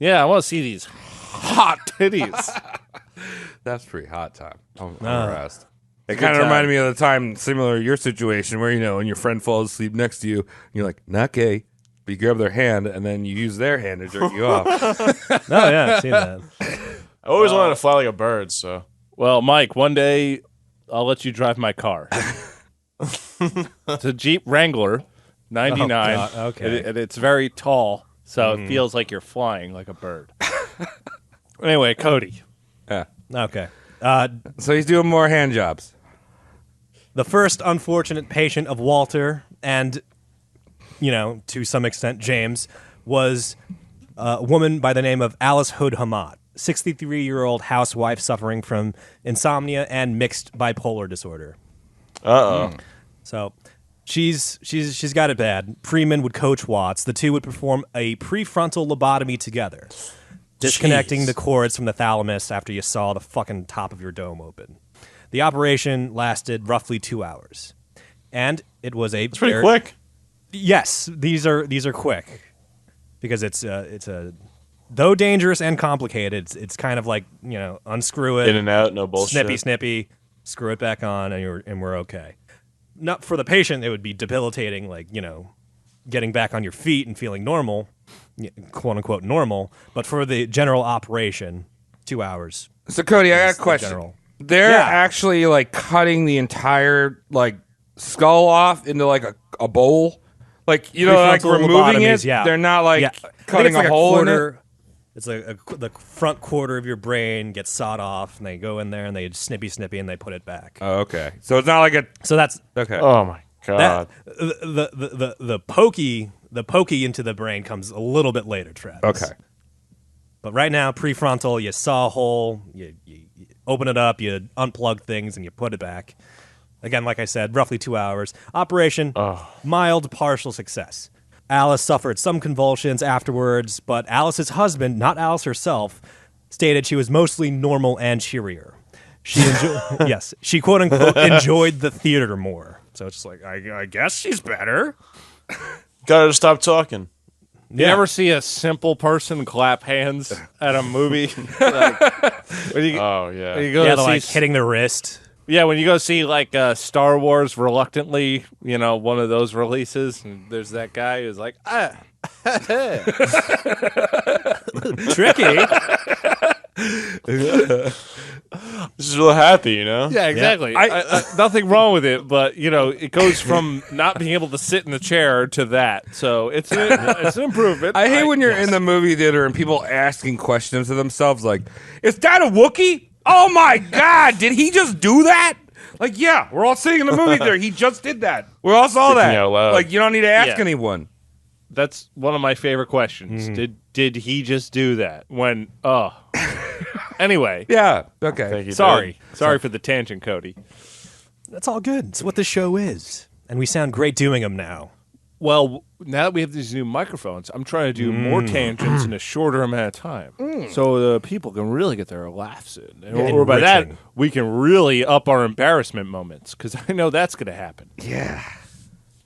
Yeah, I want to see these hot titties. That's pretty hot, Tom. I'm Ah. impressed. It kind of reminded me of the time similar to your situation where, when your friend falls asleep next to you, you're like, not gay, but you grab their hand and then you use their hand to jerk you off. Oh, yeah, I've seen that. I always wanted to fly like a bird, so. Well, Mike, one day I'll let you drive my car. It's a Jeep Wrangler, 99. Oh, God, okay. And it's very tall, so it feels like you're flying like a bird. Anyway, Cody. Yeah. Okay. So he's doing more hand jobs. The first unfortunate patient of Walter and, to some extent James, was a woman by the name of Alice Hood Hamad, 63-year-old housewife suffering from insomnia and mixed bipolar disorder. Uh-oh. So she's got it bad. Freeman would coach Watts. The two would perform a prefrontal lobotomy together, disconnecting the cords from the thalamus after you saw the fucking top of your dome open. The operation lasted roughly 2 hours, and it was a It's pretty quick. Yes, these are quick because it's a though dangerous and complicated. It's kind of like unscrew it, In and out, no bullshit. snippy, screw it back on, and we're okay. Not for the patient, it would be debilitating, like getting back on your feet and feeling normal, quote unquote normal. But for the general operation, 2 hours. So, Cody, I got a the question. general. They're Yeah. actually cutting the entire skull off into a bowl, Prefrontal removing it. lobotomies, yeah. They're not I think cutting it's a hole quarter, in it. It's the front quarter of your brain gets sawed off, and they go in there and they snippy, and they put it back. Oh, okay. So it's not like a So that's okay. Oh, my God. the pokey into the brain comes a little bit later, Travis. Okay. But right now, prefrontal, you saw a hole, you open it up, you unplug things, and you put it back. Again, like I said, roughly 2 hours. Operation, mild partial success. Alice suffered some convulsions afterwards, but Alice's husband, not Alice herself, stated she was mostly normal and cheerier. She yes, she quote unquote enjoyed the theater more. So it's just like, I guess she's better. Gotta stop talking. You ever see a simple person clap hands at a movie? When you, Oh, yeah. when you go Yeah, to they're see like hitting the wrist. Yeah, when you go see Star Wars reluctantly, one of those releases, and there's that guy who's like, Tricky. This is real happy, you know? yeah, exactly. Nothing wrong with it, but it goes from not being able to sit in the chair to that. So it's an improvement. I hate when you're in the movie theater and people asking questions to themselves like, "Is that a Wookiee? Oh my God, did he just do that?" Yeah, we're all sitting in the movie theater. He just did that. We all saw Thinking that. out loud. You don't need to ask Yeah. anyone. That's one of my favorite questions. Did he just do that? Anyway. Yeah. Okay. Thank you, Sorry for the tangent, Cody. That's all good. It's what the show is. And we sound great doing them now. Well, now that we have these new microphones, I'm trying to do more tangents in a shorter amount of time, so the people can really get their laughs in. Or by that, enriching. we can really up our embarrassment moments, because I know that's going to happen. Yeah.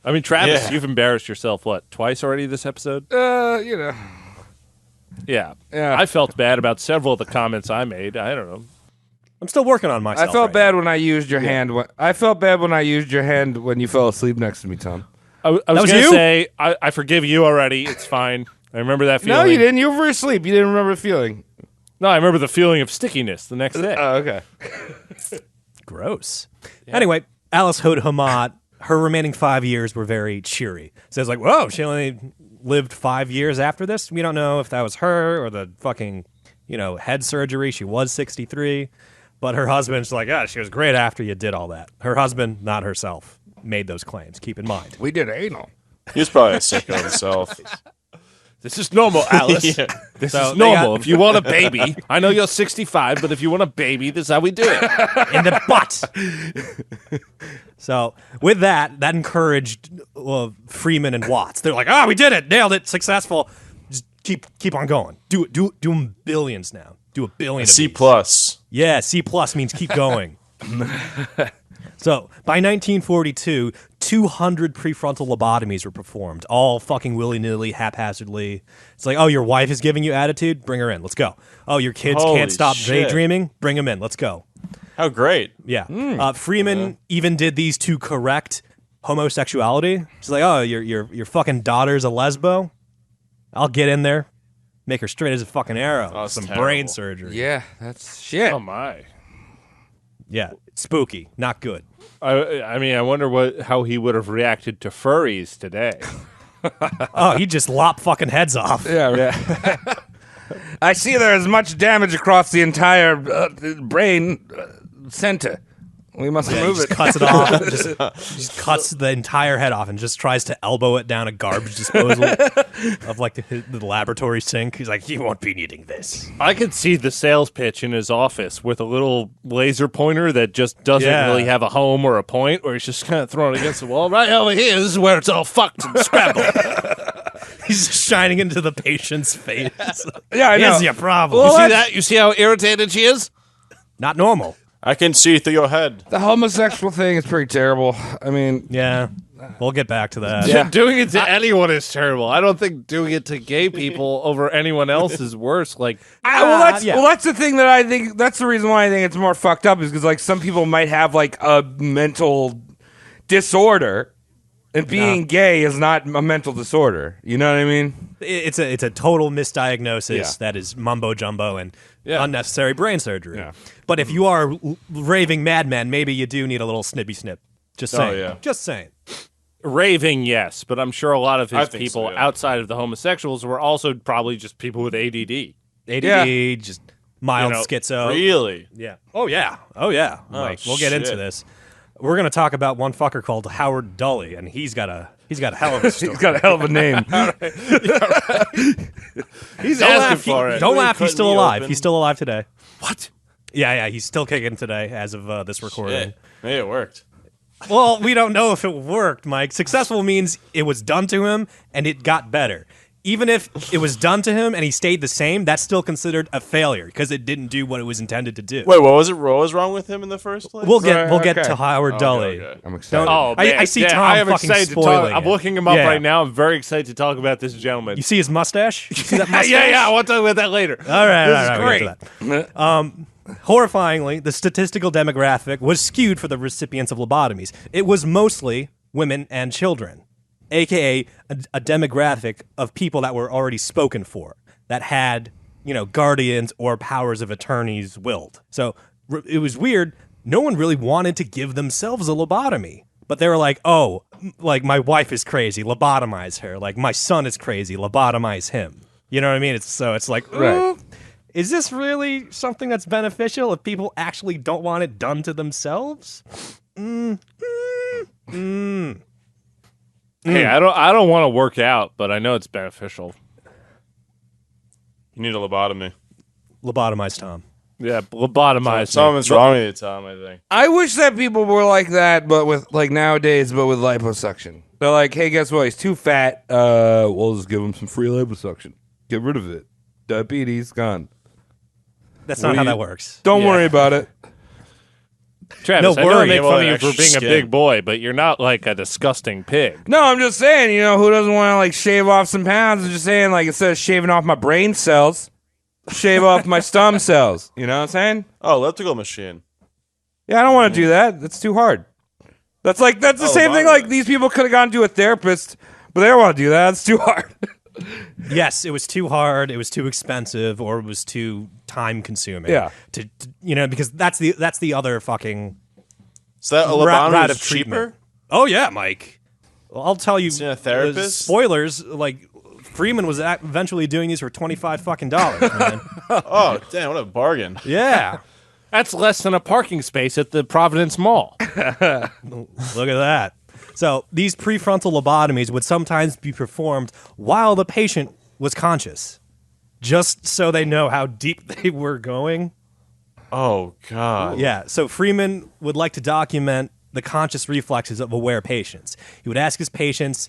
I mean, Travis, Yeah. you've embarrassed yourself, twice already this episode? Yeah. Yeah. I felt bad about several of the comments I made. I don't know. I'm still working on myself. I felt right bad when I used your hand. I felt bad when I used your hand when you fell asleep next to me, Tom. I was was going to you? say, I forgive you already. It's fine. I remember that feeling. No, you didn't. You were asleep. You didn't remember the feeling. No, I remember the feeling of stickiness the next day. Oh, okay. Gross. Anyway, Alice Hood Hamad, her remaining 5 years were very cheery. So it's like, whoa, she only lived 5 years after this? We don't know if that was her or the fucking, head surgery. She was 63. But her husband's like, she was great after you did all that. Her husband, not herself, made those claims. Keep in mind. We did anal. He was probably a sicko himself. This is normal, Alice. Yeah. This So is they normal. got- If you want a baby, I know you're 65, but if you want a baby, this is how we do it. In the butt. So with that encouraged Freeman and Watts. They're like, we did it, nailed it, successful. Just keep on going. Do them billions now. Do a billion. C of these. plus. Yeah, C plus means keep going. So by 1942, 200 prefrontal lobotomies were performed, all fucking willy-nilly, haphazardly. It's like, oh, your wife is giving you attitude? Bring her in. Let's go. Oh, your kids Holy can't stop shit. daydreaming? Bring them in. Let's go. How great. Yeah. Freeman even did these to correct homosexuality. She's like, oh, your fucking daughter's a lesbo? I'll get in there, make her straight as a fucking arrow. Oh, that's Some terrible. brain surgery. Yeah, that's shit. Oh my. Yeah. Spooky. Not good. I mean, I wonder how he would have reacted to furries today. Oh, he just lop fucking heads off. Yeah. I see there is much damage across the entire brain center. We must He remove just it. cuts it off. just cuts the entire head off and just tries to elbow it down a garbage disposal of like the laboratory sink. He's like, you won't be needing this. I could see the sales pitch in his office with a little laser pointer that just doesn't Yeah. really have a home or a point, where he's just kind of thrown against the wall. Right over here, this is where it's all fucked and scrambled. He's just shining into the patient's face. Yeah, I know. Here's your problem. Well, You see that's- that? You see how irritated she is? Not normal. I can see through your head. The homosexual thing is pretty terrible. I mean, Yeah. We'll get back to that. Yeah. Doing it to anyone is terrible. I don't think doing it to gay people over anyone else is worse. Like, yeah. that's the thing that I think. That's the reason why I think it's more fucked up is because like some people might have like a mental disorder, and being gay is not a mental disorder. You know what I mean? It's a total misdiagnosis Yeah. that is mumbo jumbo and Yeah. unnecessary brain surgery. Yeah. But if you are raving madman, maybe you do need a little snippy snip. Just saying. yeah. Just saying. raving, yes, but I'm sure a lot of I his think people so, yeah. outside of the homosexuals were also probably just people with ADD. ADD, just mild You know, schizo. Really? Yeah. Oh yeah. Oh yeah. Mike, we'll get into shit. this. We're gonna talk about one fucker called Howard Dully, and he's got a hell of a story. He's got a hell of a name. He's Don't asking laugh. for it. Don't Really laugh. He's cutting still me alive. open. He's still alive today. What? Yeah. He's still kicking today as of this recording. Shit. Hey, it worked. Well, we don't know if it worked, Mike. Successful means it was done to him and it got better. Even if it was done to him and he stayed the same, that's still considered a failure because it didn't do what it was intended to do. Wait, what was it? What was wrong with him in the first place? We'll get Okay. to Howard Dully. Okay. I'm excited. Oh, I man. see Yeah, Tom I am fucking excited to talk. spoiling I'm it. looking him up Yeah. right now. I'm very excited to talk about this gentleman. You see his mustache? You see that mustache? yeah. I want to talk about that later. All right, This all is right, we'll get to that. Horrifyingly, the statistical demographic was skewed for the recipients of lobotomies. It was mostly women and children, aka a demographic of people that were already spoken for, that had, guardians or powers of attorneys willed. So it was weird. No one really wanted to give themselves a lobotomy. But they were like, oh, like my wife is crazy, lobotomize her. Like my son is crazy, lobotomize him. You know what I mean? It's like, Right. ooh, is this really something that's beneficial if people actually don't want it done to themselves? Hey, I don't want to work out, but I know it's beneficial. You need a lobotomy. Lobotomize Tom. Yeah, lobotomize. Something's wrong with you, Tom, I think. I wish that people were like that, but with like nowadays, but with liposuction. They're like, hey, guess what? He's too fat. We'll just give him some free liposuction. Get rid of it. Diabetes gone. That's not how that works. Don't worry about it. Travis, No I know I worry. make Well, fun of you for extra being a skin. big boy, but you're not like a disgusting pig. No, I'm just saying, who doesn't want to like shave off some pounds? I'm just saying, like, instead of shaving off my brain cells, shave off my stem cells. You know what I'm saying? Oh, elliptical machine. Yeah, I don't want to do that. That's too hard. That's the same thing. Like these people could have gone to a therapist, but they don't want to do that. It's too hard. Yes, it was too hard, it was too expensive, or it was too time consuming. Yeah. To because that's the other fucking So that a route lobotomy of is treatment. cheaper? Oh yeah, Mike. Well, I'll tell you. Seen a therapist? Spoilers, like Freeman was eventually doing these for $25 fucking dollars, man. Oh, damn, what a bargain. Yeah. That's less than a parking space at the Providence Mall. Look at that. So these prefrontal lobotomies would sometimes be performed while the patient was conscious, just so they know how deep they were going. Oh, God. Yeah, so Freeman would like to document the conscious reflexes of aware patients. He would ask his patients,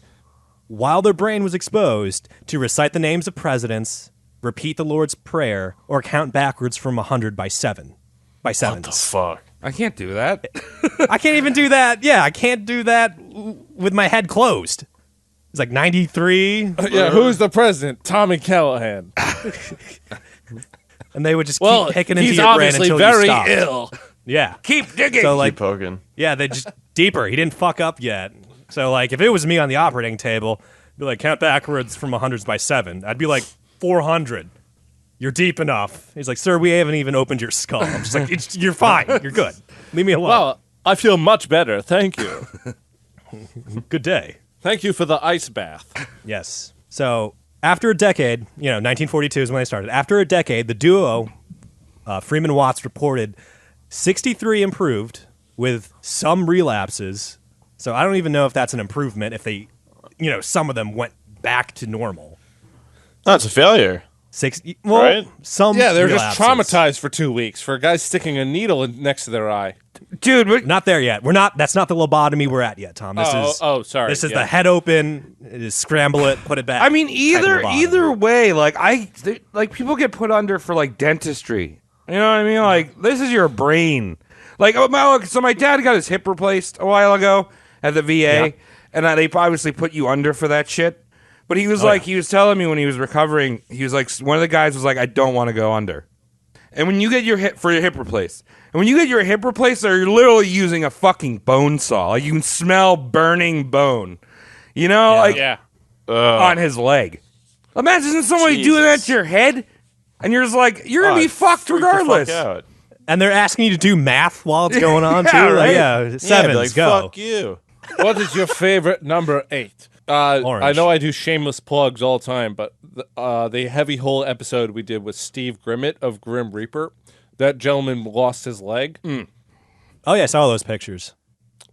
while their brain was exposed, to recite the names of presidents, repeat the Lord's Prayer, or count backwards from 100 by 7. By What sevens. the fuck? I can't do that. I can't even do that. Yeah, I can't do that with my head closed. It's like 93. Yeah, who's the president? Tommy Callahan. And they would just keep picking into he's your brain obviously until very you stopped. ill. Yeah. Keep digging. So like, Keep poking. yeah, they just deeper. He didn't fuck up yet. So like, if it was me on the operating table, I'd be like, count backwards from 100s by 7. I'd be like 400. You're deep enough. He's like, sir, we haven't even opened your skull. I'm just like, you're fine. You're good. Leave me alone. Well, I feel much better. Thank you. Good day. Thank you for the ice bath. Yes. So after a decade, 1942 is when they started. After a decade, the duo, Freeman Watts, reported 63 improved with some relapses. So I don't even know if that's an improvement if they, some of them went back to normal. That's a failure. Right? Some Yeah, they're relapses. just traumatized for 2 weeks for a guy sticking a needle next to their eye. Dude, Not there yet. That's not the lobotomy we're at yet, Tom. This is sorry. This is Yeah. the head open, scramble it, put it back. I mean, type of lobotomy. either way, like people get put under for like dentistry. You know what I mean? Like this is your brain. Like so my dad got his hip replaced a while ago at the VA, and they obviously put you under for that shit. But he was he was telling me when he was recovering, he was like, one of the guys was like, I don't want to go under. And when you get your hip replaced, they're literally using a fucking bone saw. Like you can smell burning bone, on his leg. Imagine somebody doing that to your head, and you're just like, you're gonna be fucked Freak the regardless. fuck out. And they're asking you to do math while it's going on, too? Yeah, Like, right? yeah, sevens, be like, go. fuck you. What is your favorite number 8? Orange. I know I do shameless plugs all the time, but the heavy hole episode we did with Steve Grimmett of Grim Reaper, that gentleman lost his leg. Oh, yeah, I saw all those pictures.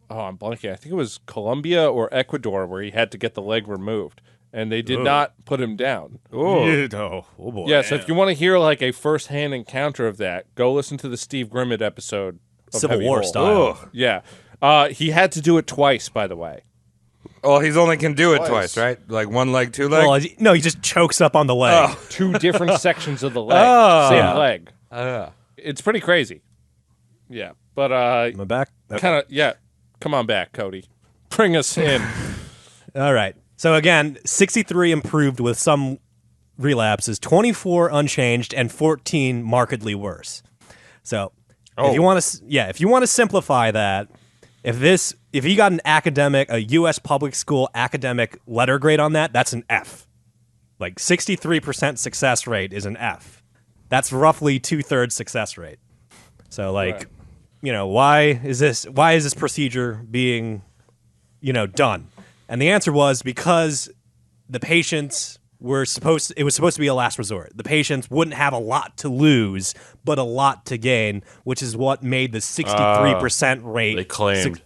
Oh, I'm blanking. I think it was Colombia or Ecuador where he had to get the leg removed, and they did not put him down. Oh, boy. Yeah, so if you want to hear like a first-hand encounter of that, go listen to the Steve Grimmett episode of Civil Heavy War Hole. style. Yeah. He had to do it twice, by the way. Well, he's only can do it twice, right? Like one leg, two leg. Well, no, he just chokes up on the leg. Two different sections of the leg. Same Yeah. leg. It's pretty crazy. Yeah. But Am I back? kind of, yeah. Come on back, Cody. Bring us in. All right. So, again, 63 improved with some relapses, 24 unchanged, and 14 markedly worse. So, if you want to simplify that, if you got a U.S. public school academic letter grade on that, that's an F. Like 63% success rate is an F. That's roughly 2/3 success rate. So why is this procedure being, done? And the answer was because the patients it was supposed to be a last resort. The patients wouldn't have a lot to lose, but a lot to gain, which is what made the 63% rate. They claimed.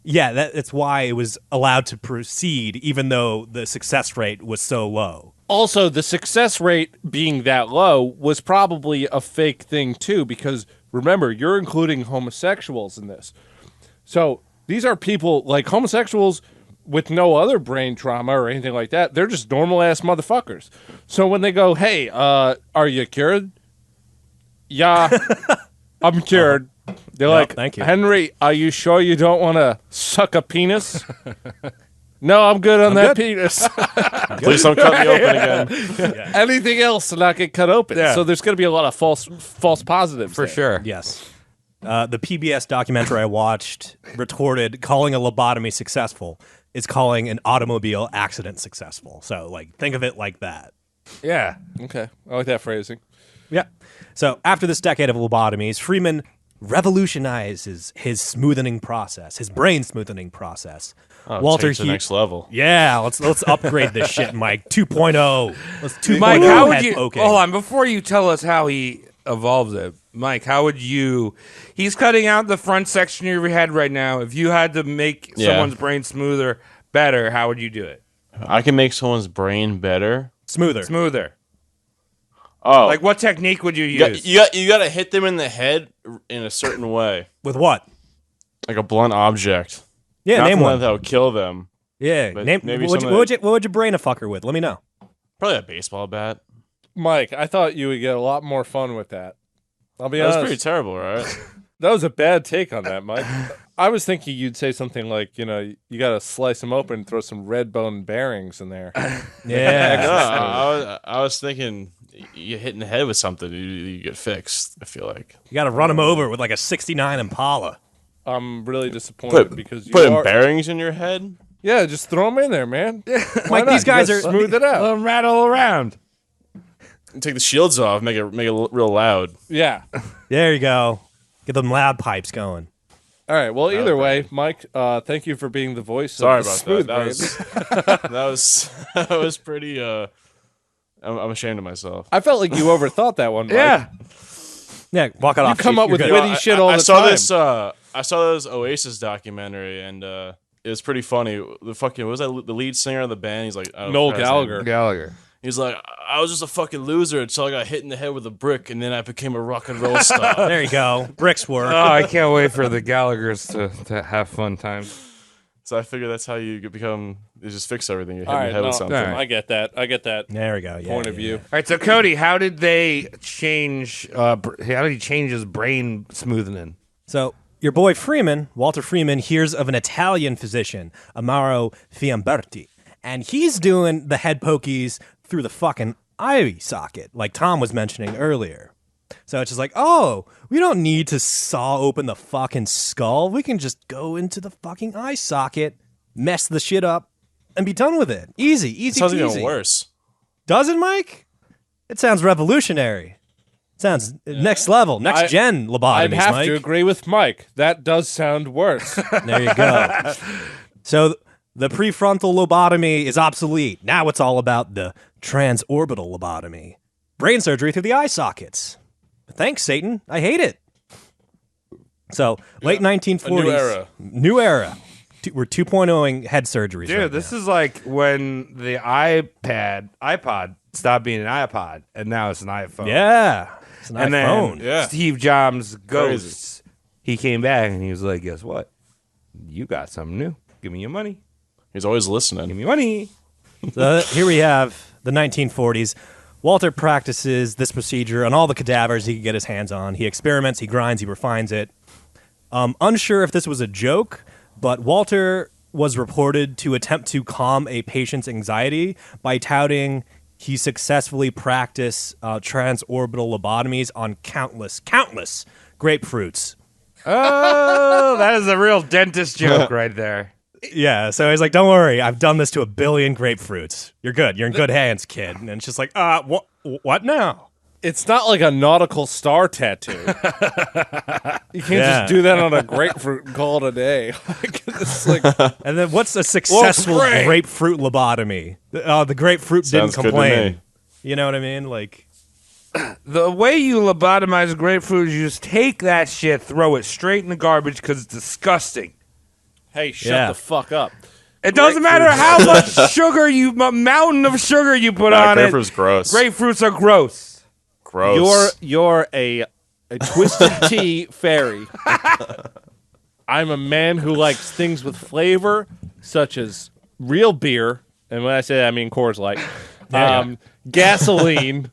That's why it was allowed to proceed, even though the success rate was so low. Also, the success rate being that low was probably a fake thing, too, because remember, you're including homosexuals in this. So these are people like homosexuals with no other brain trauma or anything like that. They're just normal-ass motherfuckers. So when they go, hey, are you cured? Yeah, I'm cured. They're like, thank you. Henry, are you sure you don't want to suck a penis? No, I'm good on that penis. Please don't cut me open again. Anything else to not get cut open. Yeah. So there's going to be a lot of false positives for there. sure. Yes. The PBS documentary I watched retorted calling a lobotomy successful is calling an automobile accident successful. So, think of it like that. Yeah. Okay, I like that phrasing. Yeah. So, after this decade of lobotomies, Freeman revolutionizes his smoothening process, his brain smoothening process. Walter, take it to the next level. Yeah, let's upgrade this shit, Mike. 2.0. Let's 2.0. Mike, how would you? Okay. Hold on, before you tell us how he evolves it, Mike, how would you? He's cutting out the front section of your head right now. If you had to make someone's brain better, how would you do it? I can make someone's brain better. Smoother. Oh, Like, what technique would you use? you got to hit them in the head in a certain way, With what? like a blunt object. Yeah, Not name the one. that would kill them. Yeah, but name. maybe What would you brain a fucker with? Let me know. Probably a baseball bat. Mike, I thought you would get a lot more fun with that. I'll be That was honest. pretty terrible, right? That was a bad take on that, Mike. I was thinking you'd say something like, you got to slice them open and throw some red bone bearings in there. Yeah. No, I was thinking you hit in the head with something, you get fixed. I feel like You got to run him over with like a '69 Impala. I'm really disappointed because you putting are... bearings in your head. Yeah, just throw them in there, man. Mike, these guys are smooth it out. Let them rattle around. Take the shields off, make it real loud. Yeah. There you go. Get them loud pipes going. All right. Well, either way, Mike, thank you for being the voice. Sorry of the about smooth that. brain. That was pretty. I'm ashamed of myself. I felt like you overthought that one, Mike. Yeah. Yeah, walk it You off. come Chief. up with You're good. witty shit all I the saw time. this. I saw this Oasis documentary, and it was pretty funny. The fucking what was that? The lead singer of the band. He's like Noel Gallagher. Gallagher. He's like, I was just a fucking loser until I got hit in the head with a brick, and then I became a rock and roll star. There you go. Bricks work. Oh, I can't wait for the Gallaghers to have fun times. So I figure that's how you become. You just fix everything. You hit All in right, the head with no, something. All right. I get that. There we go. Yeah, Point of yeah, view. All right, so Cody, how did they change? How did he change his brain smoothening? So your boy Freeman, Walter Freeman, hears of an Italian physician, Amaro Fiamberti, and he's doing the head pokies through the fucking eye socket, like Tom was mentioning earlier. So it's just like, oh, we don't need to saw open the fucking skull. We can just go into the fucking eye socket, mess the shit up, and be done with it. Easy Sounds peasy. even worse. Does it, Mike? It sounds revolutionary. Sounds next level, next gen lobotomies, I'd have Mike. to agree with Mike. That does sound worse. There you go. So the prefrontal lobotomy is obsolete. Now it's all about the transorbital lobotomy. Brain surgery through the eye sockets. Thanks, Satan. I hate it. So, late 1940s. A new era. New era. We're 2.0ing head surgeries. Dude, right this now. is like when the iPod stopped being an iPod, and now it's an iPhone. Yeah. It's an And iPhone. then Yeah. Steve Jobs' ghost, Crazy. he came back and he was like, guess what? You got something new. Give me your money. He's always Give listening. me money. So here we have the 1940s. Walter practices this procedure on all the cadavers he can get his hands on. He experiments, he grinds, he refines it. Unsure if this was a joke, but Walter was reported to attempt to calm a patient's anxiety by touting he successfully practiced transorbital lobotomies on countless grapefruits. Oh, that is a real dentist joke right there. Yeah, so he's like, don't worry, I've done this to 1 billion grapefruits. You're good. You're in good hands, kid. And it's just like, what now? It's not like a nautical star tattoo. You can't just do that on a grapefruit and call it a day. It's like, And then what's a successful great. grapefruit lobotomy? The grapefruit Sounds didn't good to complain. me. You know what I mean? Like, The way you lobotomize grapefruit is you just take that shit, throw it straight in the garbage because it's disgusting. hey, shut Yeah. the fuck up. It doesn't matter how much sugar mountain of sugar you put on it. Grapefruit's gross. Grapefruits are gross. Gross. You're a twisted tea fairy. I'm a man who likes things with flavor, such as real beer, and when I say that, I mean Coors Light, gasoline,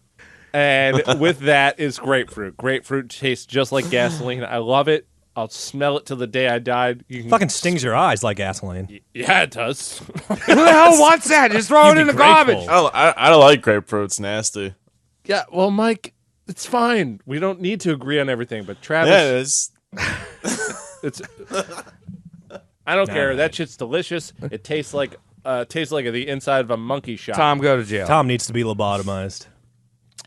and with that is grapefruit. Grapefruit tastes just like gasoline. I love it. I'll smell it till the day I died. You can, fucking stings your eyes like gasoline. yeah, it does. Who the hell wants that? Just throw it in the grateful. garbage. I don't like grapefruit. It's nasty. Yeah, well, Mike, it's fine. We don't need to agree on everything, but Yeah, Travis, it's I don't care. That shit's delicious. It tastes like the inside of a monkey shop. Tom, go to jail. Tom needs to be lobotomized.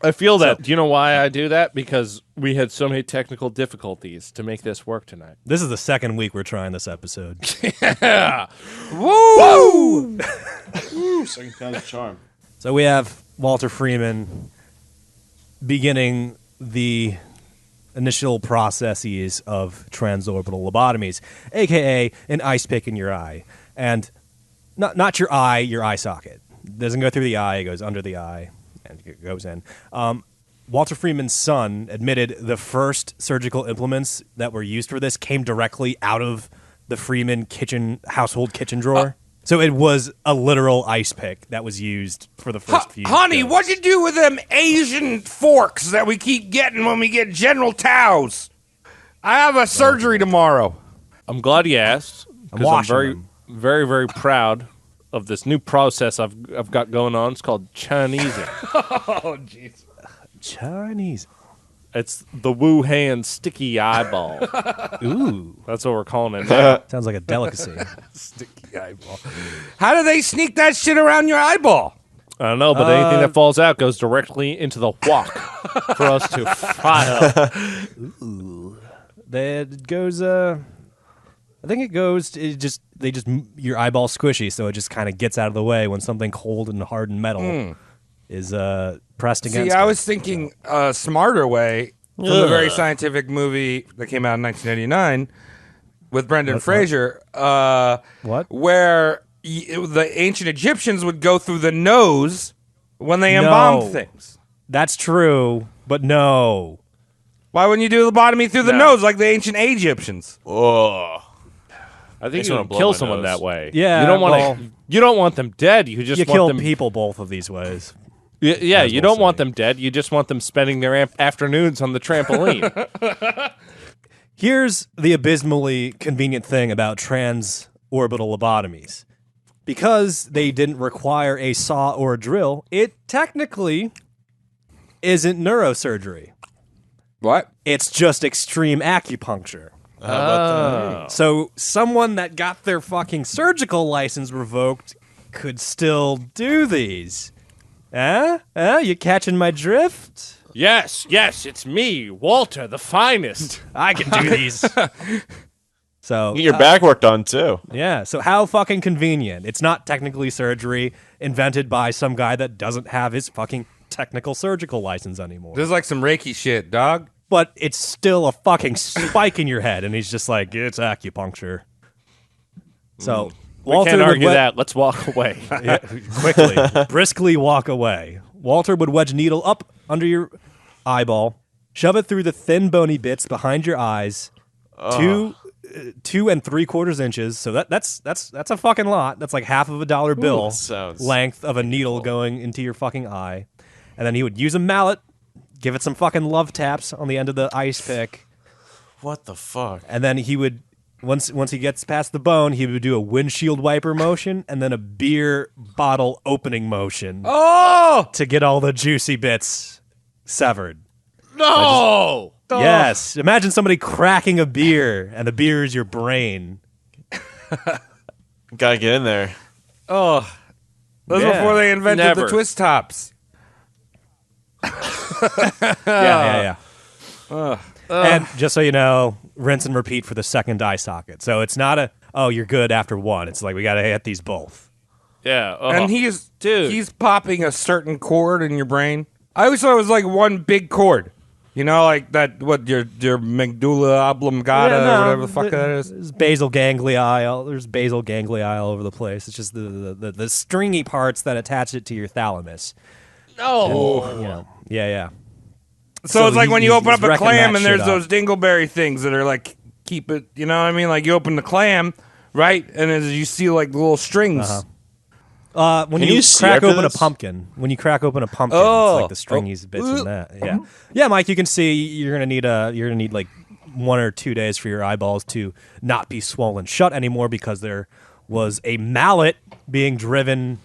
I feel that. Do you know why I do that? Because we had so many technical difficulties to make this work tonight. This is the second week we're trying this episode. Woo! second time's a charm. So we have Walter Freeman beginning the initial processes of transorbital lobotomies, a.k.a. an ice pick in your eye. And not your eye socket. It doesn't go through the eye, it goes under the eye, and it goes in. Walter Freeman's son admitted the first surgical implements that were used for this came directly out of the Freeman household kitchen drawer. So it was a literal ice pick that was used for the first few. Honey, goes. what'd you do with them Asian forks that we keep getting when we get General Tao's? I have a surgery tomorrow. I'm glad you asked. I'm 'Cause washing very, them. very, very proud of this new process I've got going on. It's called Chinesing. Oh, jeez. Chinese. It's the Wuhan sticky eyeball. Ooh, That's what we're calling it now. sounds like a delicacy. Sticky eyeball. How do they sneak that shit around your eyeball? I don't know, but anything that falls out goes directly into the wok for us to fry up. That goes. I think it goes. Your eyeball's squishy, so it just kind of gets out of the way when something cold and hardened metal is pressed against. See, I it. was thinking a smarter way from the very scientific movie that came out in 1999 with Brendan Fraser. What? Where the ancient Egyptians would go through the nose when they embalmed things. That's true, but no. Why wouldn't you do lobotomy through the nose like the ancient Egyptians? Oh. I think Makes you me can wanna blow kill my someone nose. that way. Yeah, you don't want well- to. You don't want them dead. You just You want kill them. people both of these ways. Yeah, you we'll don't want say. them dead. You just want them spending their afternoons on the trampoline. Here's the abysmally convenient thing about transorbital lobotomies. Because they didn't require a saw or a drill, it technically isn't neurosurgery. What? It's just extreme acupuncture. How about that? So someone that got their fucking surgical license revoked could still do these. You catching my drift? yes, it's me, Walter, the finest. I can do these. So Get your back work done too. yeah, so how fucking convenient. It's not technically surgery invented by some guy that doesn't have his fucking technical surgical license anymore. This is like some Reiki shit, dog. But it's still a fucking spike in your head, and he's just like, it's acupuncture. So We Walter can't would argue wed- that. Let's walk away. Yeah, quickly, briskly walk away. Walter would wedge a needle up under your eyeball, shove it through the thin bony bits behind your eyes, 2 3/4 inches. So that's a fucking lot. That's like half of a dollar bill sounds length of a needle going into your fucking eye. And then he would use a mallet, give it some fucking love taps on the end of the ice pick, What the fuck? and then he would once he gets past the bone, he would do a windshield wiper motion and then a beer bottle opening motion to get all the juicy bits severed. No. Yes. Imagine somebody cracking a beer and the beer is your brain. Gotta get in there. That was Yeah. before they invented Never. the twist tops. Yeah. And just so you know, rinse and repeat for the second eye socket. So it's not you're good after one. It's like we got to hit these both. Yeah. And he's popping a certain chord in your brain. I always thought it was like one big chord. You know, like that, your medulla oblongata or whatever the fuck that is. There's basal ganglia. There's basal ganglia all over the place. It's just the stringy parts that attach it to your thalamus. No. You know, yeah. So it's like when you open up he's a wrecking clam that and there's shit up. those dingleberry things that are like, keep it, you know what I mean? Like you open the clam, right? And as you see like the little strings. When Can you you see crack after open this? a pumpkin, it's like the stringies bits in that. Yeah, Mike. You can see you're gonna need like 1 or 2 days for your eyeballs to not be swollen shut anymore because there was a mallet being driven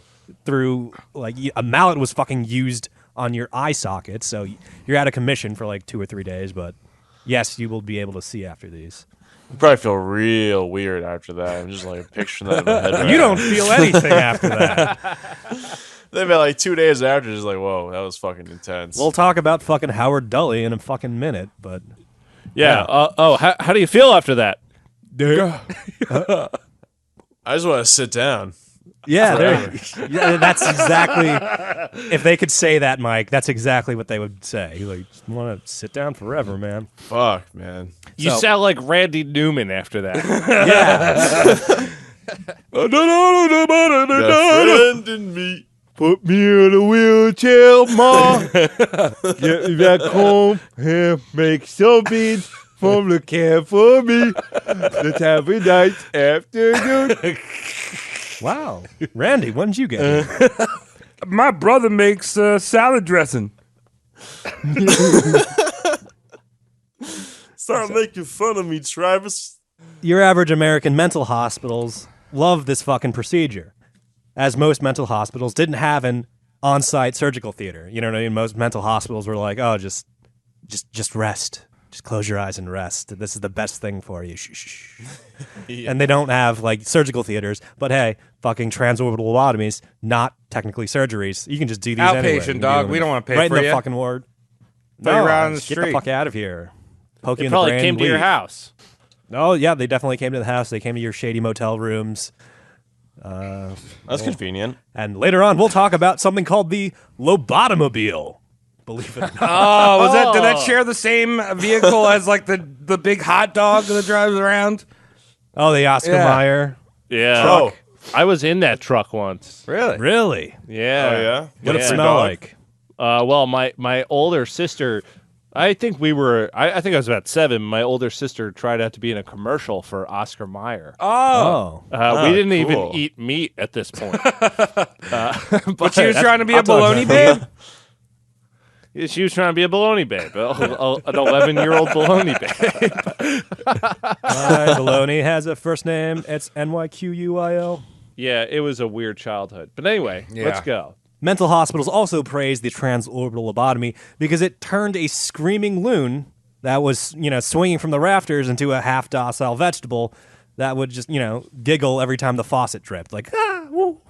through. Like a mallet was fucking used on your eye socket, so you're out of commission for like 2 or 3 days. But yes, you will be able to see after these. You probably feel real weird after that. I'm just like picturing that in my head. Right You now. don't feel anything after that. They've been like 2 days after, just like, whoa, that was fucking intense. We'll talk about fucking Howard Dully in a fucking minute, but. Yeah. How do you feel after that? I just want to sit down. Yeah, that's exactly. If they could say that, Mike, that's exactly what they would say. Like, just want to sit down forever, man. Fuck, man. You So- sound like Randy Newman after that. Yeah, That friend in me. Put me in a wheelchair, Ma. Get me back home and make some beans from the can for me. Let's have a nice afternoon. wow, Randy, when did you get here? My brother makes salad dressing. Start making fun of me, Travis. your average American mental hospitals love this fucking procedure, as most mental hospitals didn't have an on-site surgical theater. You know what I mean? Most mental hospitals were like, oh, just rest. Just close your eyes and rest. This is the best thing for you. Shh, shh, shh. Yeah. And they don't have like surgical theaters, but hey, fucking transorbital lobotomies, not technically surgeries. You can just do these anyway. Outpatient, dog. We don't want to pay right for in the you. fucking ward. Throw you around the Get the street. fuck out of here. Poke you They in the probably brain came and to your leave. house. Oh yeah, they definitely came to the house. They came to your shady motel rooms. That's convenient. And later on, we'll talk about something called the Lobotomobile. Believe it or not. Oh, was that? Did that share the same vehicle as like the big hot dog that drives around? Oh, the Oscar Yeah. Mayer. Yeah. Oh. I was in that truck once. Really? Really? Yeah. Oh, yeah? What did it Yeah. smell like? Well, my older sister, I think I think I was about 7. My older sister tried out to be in a commercial for Oscar Mayer. Oh. We didn't even cool. eat meat at this point. But she was trying to be a hot dogs baloney are- babe. She was trying to be a baloney babe, an 11-year-old baloney babe. My baloney has a first name. It's NYQUIO. Yeah, it was a weird childhood. But anyway, let's go. Mental hospitals also praised the transorbital lobotomy because it turned a screaming loon that was, swinging from the rafters into a half docile vegetable that would just, giggle every time the faucet dripped, like, ah, woo.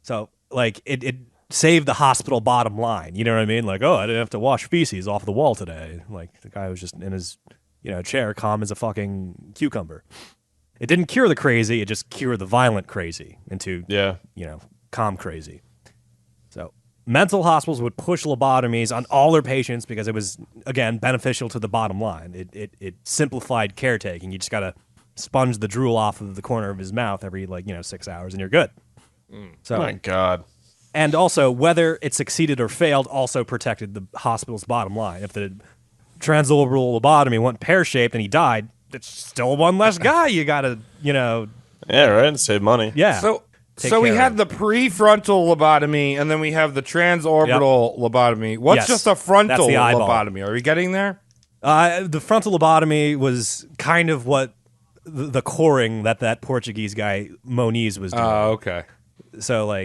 So, like, it saved the hospital bottom line. You know what I mean? Like, oh, I didn't have to wash feces off the wall today. Like, the guy was just in his, chair, calm as a fucking cucumber. It didn't cure the crazy. It just cured the violent crazy into, Yeah. calm crazy. So mental hospitals would push lobotomies on all their patients because it was, again, beneficial to the bottom line. It simplified caretaking. You just got to sponge the drool off of the corner of his mouth every 6 hours and you're good. So, My God. and also whether it succeeded or failed also protected the hospital's bottom line. If the transorbital lobotomy went pear-shaped and he died, it's still one less guy you got to, Yeah, right? Save money. yeah. So Take we care had of. the prefrontal lobotomy, and then we have the transorbital lobotomy. What's Yes. just a frontal That's the eyeball. lobotomy? Are we getting there? The frontal lobotomy was kind of what the coring that Portuguese guy Moniz was doing. Oh, okay. So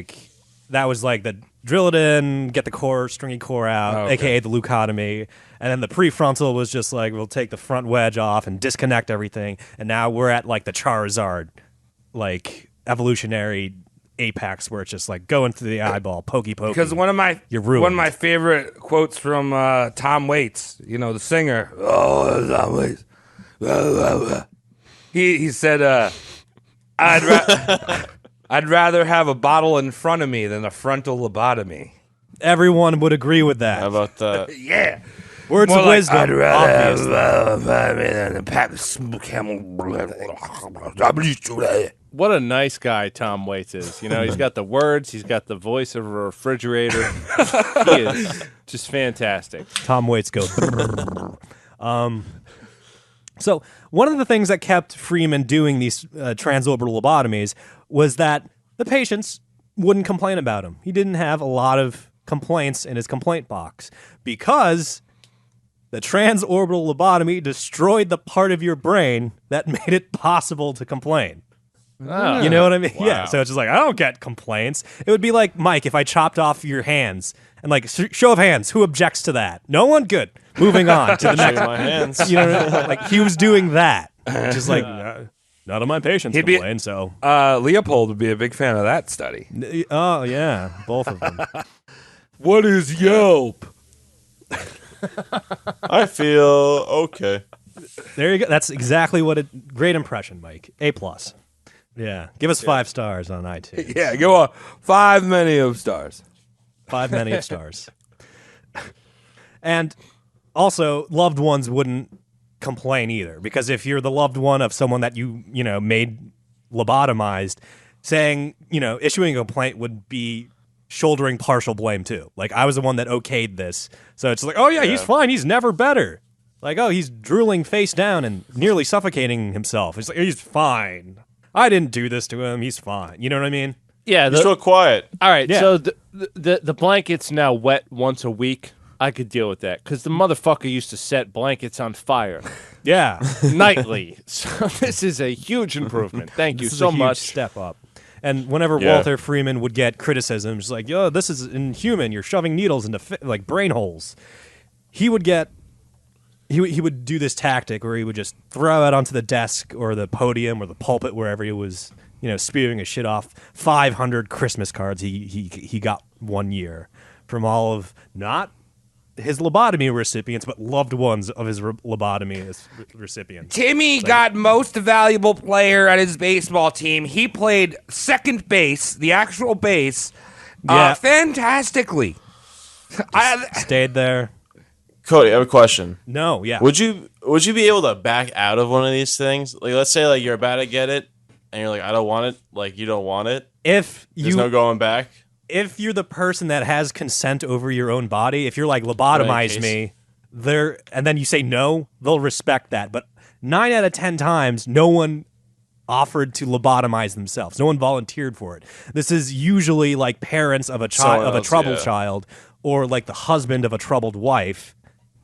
that was like the drill it in, get the core, stringy core out, Okay. aka the leucotomy. And then the prefrontal was just like, we'll take the front wedge off and disconnect everything. And now we're at like the Charizard, evolutionary apex where it's just like go into the eyeball, pokey. Because one of my You're ruined. one of my favorite quotes from Tom Waits, the singer. Oh, Tom Waits. He said, I'd rather have a bottle in front of me than a frontal lobotomy. Everyone would agree with that. How about that? Yeah. Words More of like, wisdom. I'd rather obviously. have a pack of camel. What a nice guy Tom Waits is. He's got the words, he's got the voice of a refrigerator. He is just fantastic. Tom Waits goes. So one of the things that kept Freeman doing these transorbital lobotomies was that the patients wouldn't complain about him. He didn't have a lot of complaints in his complaint box because the transorbital lobotomy destroyed the part of your brain that made it possible to complain. Oh. You know what I mean? Yeah. So it's just like, I don't get complaints. It would be like, Mike, if I chopped off your hands and show of hands, who objects to that? No one? Good. Moving on to the Show you next. my hands. You know, he was doing that. Just like, none of my patients He'd be- complain, so. Leopold would be a big fan of that study. Oh, yeah. Both of them. What is Yelp? I feel okay. There you go. That's exactly what it. Great impression, Mike. A+. Yeah. Give us 5 stars on iTunes. Yeah, go on. 5 many of stars. 5 many of stars. And also, loved ones wouldn't complain either, because if you're the loved one of someone that you made lobotomized, saying, issuing a complaint would be shouldering partial blame too. Like, I was the one that okayed this. So it's like, oh yeah, he's fine. He's never better. Like, oh, he's drooling face down and nearly suffocating himself. It's like, he's fine. I didn't do this to him. He's fine. You know what I mean? Yeah. You're so quiet. All right. Yeah. So the blanket's now wet once a week. I could deal with that because the motherfucker used to set blankets on fire Yeah. nightly. So this is a huge improvement. Thank you This is so a huge much. step up. And whenever Yeah. Walter Freeman would get criticisms like, "Yo, this is inhuman. You're shoving needles into like brain holes," he would get he would do this tactic where he would just throw out onto the desk or the podium or the pulpit wherever he was, spewing his shit off 500 Christmas cards he got one year from all of not his lobotomy recipients, but loved ones of his lobotomy recipients. Timmy got most valuable player at his baseball team. He played second base, the actual base, Yeah. fantastically. Stayed there. Cody, I have a question. No, yeah. Would you be able to back out of one of these things? Like, let's say like you're about to get it, and you're like, I don't want it. Like, you don't want it. If There's no going back. if you're the person that has consent over your own body, if you're like lobotomize Right, me, and then you say no, they'll respect that. But 9 out of 10 times, no one offered to lobotomize themselves. No one volunteered for it. This is usually like parents of a child Someone of a else, troubled yeah. child, or like the husband of a troubled wife,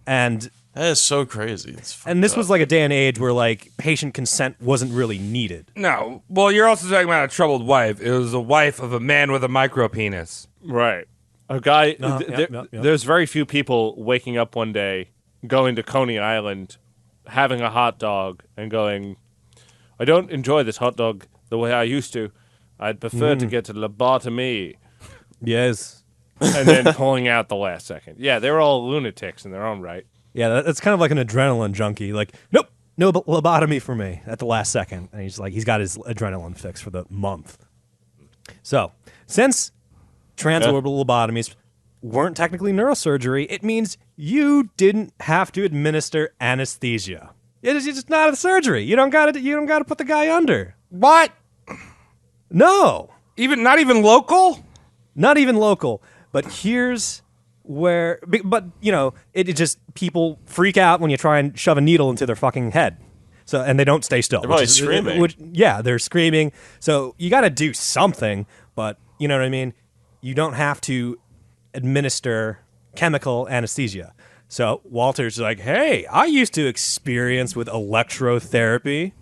and That is so crazy. It's this fucked was up. like a day and age where like patient consent wasn't really needed. No. Well, you're also talking about a troubled wife. It was a wife of a man with a micro penis. Right. A guy. Yep. There's very few people waking up one day, going to Coney Island, having a hot dog, and going, I don't enjoy this hot dog the way I used to. I'd prefer to get a lobotomy. Yes. And then pulling out the last second. Yeah, they're all lunatics in their own right. Yeah, that's kind of like an adrenaline junkie. Like, nope, no lobotomy for me at the last second. And he's got his adrenaline fix for the month. So, since transorbital lobotomies weren't technically neurosurgery, it means you didn't have to administer anesthesia. It's just not a surgery. You don't got to put the guy under. What? No, Not even local? not even local. But here's where, but it just people freak out when you try and shove a needle into their fucking head. So and they don't stay still. They're probably screaming. Yeah, they're screaming. So you got to do something, but you know what I mean. You don't have to administer chemical anesthesia. So Walter's like, "Hey, I used to experience with electrotherapy.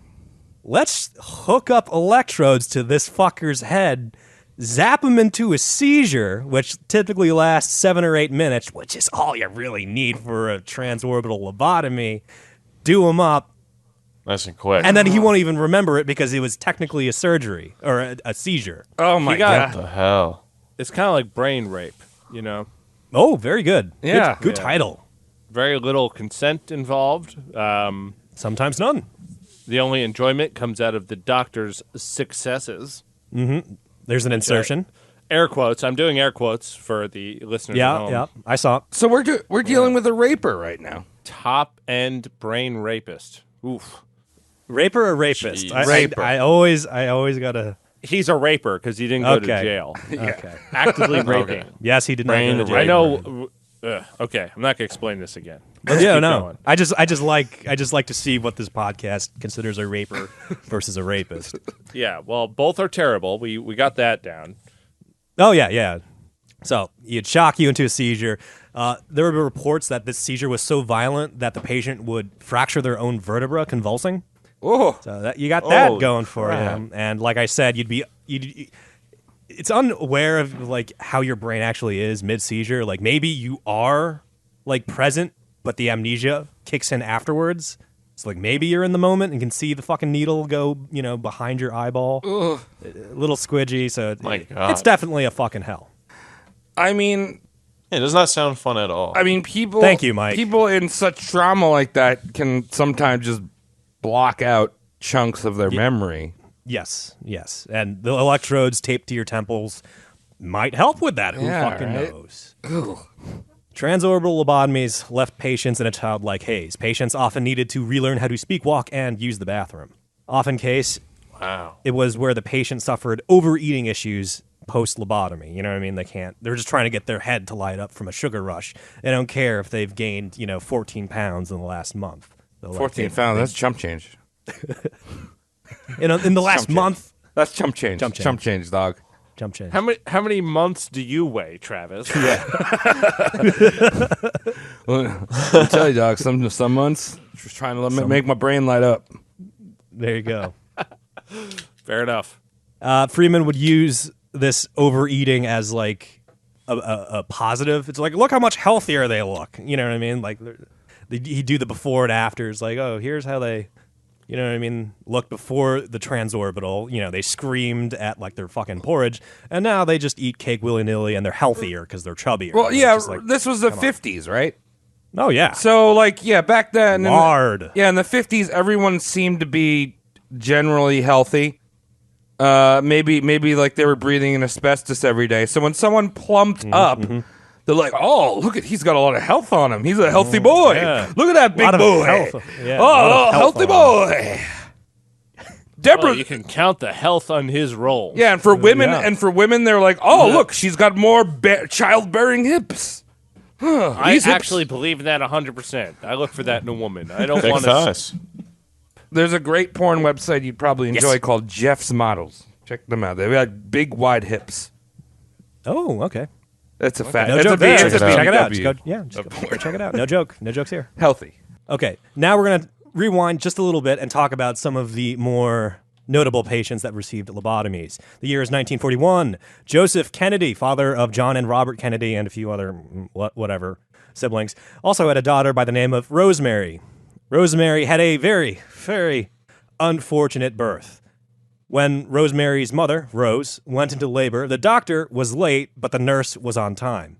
Let's hook up electrodes to this fucker's head." Zap him into a seizure, which typically lasts 7 or 8 minutes, which is all you really need for a transorbital lobotomy. Do him up, Nice and quick. and then he won't even remember it because it was technically a surgery or a seizure. Oh, my He got- God. What the hell? It's kind of like brain rape, Oh, very good. Yeah. Good Yeah. title. Very little consent involved. Sometimes none. The only enjoyment comes out of the doctor's successes. There's an insertion. Air quotes. I'm doing air quotes for the listeners at Yeah, home. yeah. I saw it. So we're dealing with a raper right now. Top end brain rapist. Oof. Raper or rapist? Jeez. Raper. I always gotta. He's a raper because he didn't go to Okay. jail. Okay. Actively raping. Yes, he did not Brain go to jail. I know. Okay, I'm not gonna explain this again. Yeah, keep no. going. I just like to see what this podcast considers a raper versus a rapist. Yeah. Well, both are terrible. We got that down. Oh yeah. So he'd shock you into a seizure. There were reports that this seizure was so violent that the patient would fracture their own vertebra, convulsing. Oh, So that you got that Holy going for crap. you. And like I said, it's unaware of like how your brain actually is mid seizure. Like maybe you are like present, but the amnesia kicks in afterwards. So like maybe you're in the moment and can see the fucking needle go, behind your eyeball. A little squidgy. So My God. it's definitely a fucking hell. I mean, It does not sound fun at all. people. Thank you, Mike. People in such trauma like that can sometimes just block out chunks of their memory. Yes. And the electrodes taped to your temples might help with that. Who Yeah, fucking right? knows? Transorbital lobotomies left patients in a childlike haze. Patients often needed to relearn how to speak, walk, and use the bathroom. Often case, wow. it was where the patient suffered overeating issues post-lobotomy. You know what I mean? They're just trying to get their head to light up from a sugar rush. They don't care if they've gained, 14 pounds in the last month. They'll let 14 it- pounds. That's chump change. In the last Chump change. month. That's chump change. Chump change. Chump change, dog. Jump change. How many months do you weigh, Travis? I'll tell you, dog. Some months just trying to make my brain light up. There you go. Fair enough. Freeman would use this overeating as like a positive. It's like, look how much healthier they look. You know what I mean? Like he'd do the before and afters. Like, oh, here's how they, you know what I mean, look before the transorbital. You know, they screamed at like their fucking porridge, and now they just eat cake willy nilly, and they're healthier because they're chubbier. Well, yeah, like, this was the 50s, right? Oh yeah. So, like, yeah, back then, Lard. in the 50s, everyone seemed to be generally healthy. Maybe like they were breathing in asbestos every day. So when someone plumped up, they're like, "Oh, look at he's got a lot of health on him. He's a healthy boy. Yeah. Look at that big boy. Healthy boy." Deborah, Well, you can count the health on his roll. yeah, and for women, they're like, "Oh, look, she's got more childbearing hips." I These hips- actually believe in that 100%. I look for that in a woman. I don't Big want thighs. There's a great porn website you'd probably enjoy called Jeff's Models. Check them out. They've got big, wide hips. Oh, okay. That's a fact. No That's joke a there. that's a Check it out. BBW. Just go check it out. No joke. No jokes here. Healthy. Okay, now we're going to rewind just a little bit and talk about some of the more notable patients that received lobotomies. The year is 1941. Joseph Kennedy, father of John and Robert Kennedy and a few other whatever siblings, also had a daughter by the name of Rosemary. Rosemary had a very, very unfortunate birth. When Rosemary's mother, Rose, went into labor, the doctor was late, but the nurse was on time.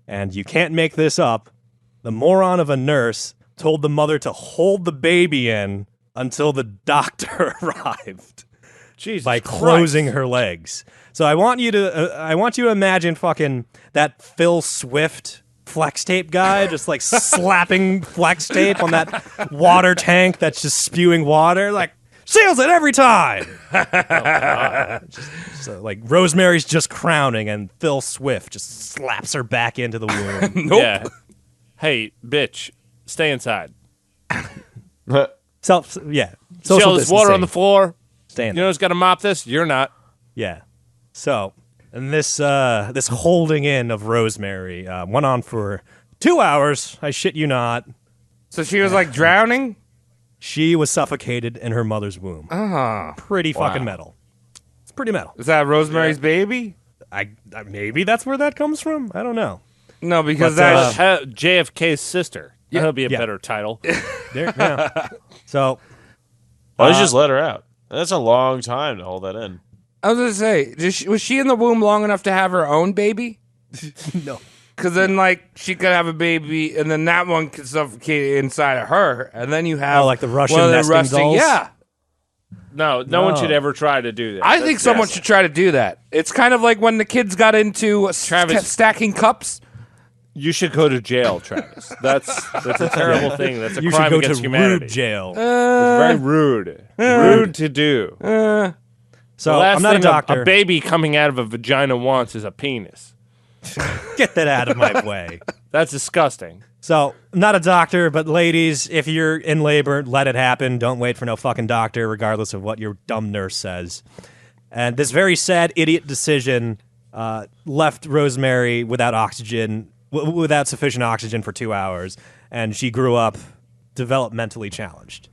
And you can't make this up. The moron of a nurse told the mother to hold the baby in until the doctor arrived. Jesus by Christ. closing her legs. So I want you to imagine fucking that Phil Swift flex tape guy just like slapping flex tape on that water tank that's just spewing water, like seals it every time. So like Rosemary's just crowning and Phil Swift just slaps her back into the womb. Nope. Yeah. Hey, bitch, stay inside. Yeah. See all Social this water on the distancing. floor? Stay in You know who's got to mop this? You're not. Yeah. So, and this holding in of Rosemary went on for 2 hours. I shit you not. So she was like drowning? She was suffocated in her mother's womb. Pretty fucking metal. It's pretty metal. Is that Rosemary's baby? I maybe that's where that comes from. I don't know. No, because But, that's JFK's sister. That'll be a Yeah. better title. There, yeah. So Why don't you just let her out? That's a long time to hold that in. I was gonna say, was she in the womb long enough to have her own baby? no. Because then, like, she could have a baby, and then that one could suffocate inside of her, and then you have like the Russian one of the nesting rusty- dolls? Yeah, No one should ever try to do that. I think someone should try to do that. It's kind of like when the kids got into stacking cups. You should go to jail, Travis. That's a terrible thing. That's a You crime should go against to humanity. rude jail. It's very rude. Rude to do. So The last I'm not a thing doctor. a baby coming out of a vagina wants is a penis. Get that out of my way. That's disgusting. So, I'm not a doctor, but ladies, if you're in labor, let it happen. Don't wait for no fucking doctor, regardless of what your dumb nurse says. And this very sad idiot decision left Rosemary without oxygen, without sufficient oxygen for 2 hours, and she grew up developmentally challenged.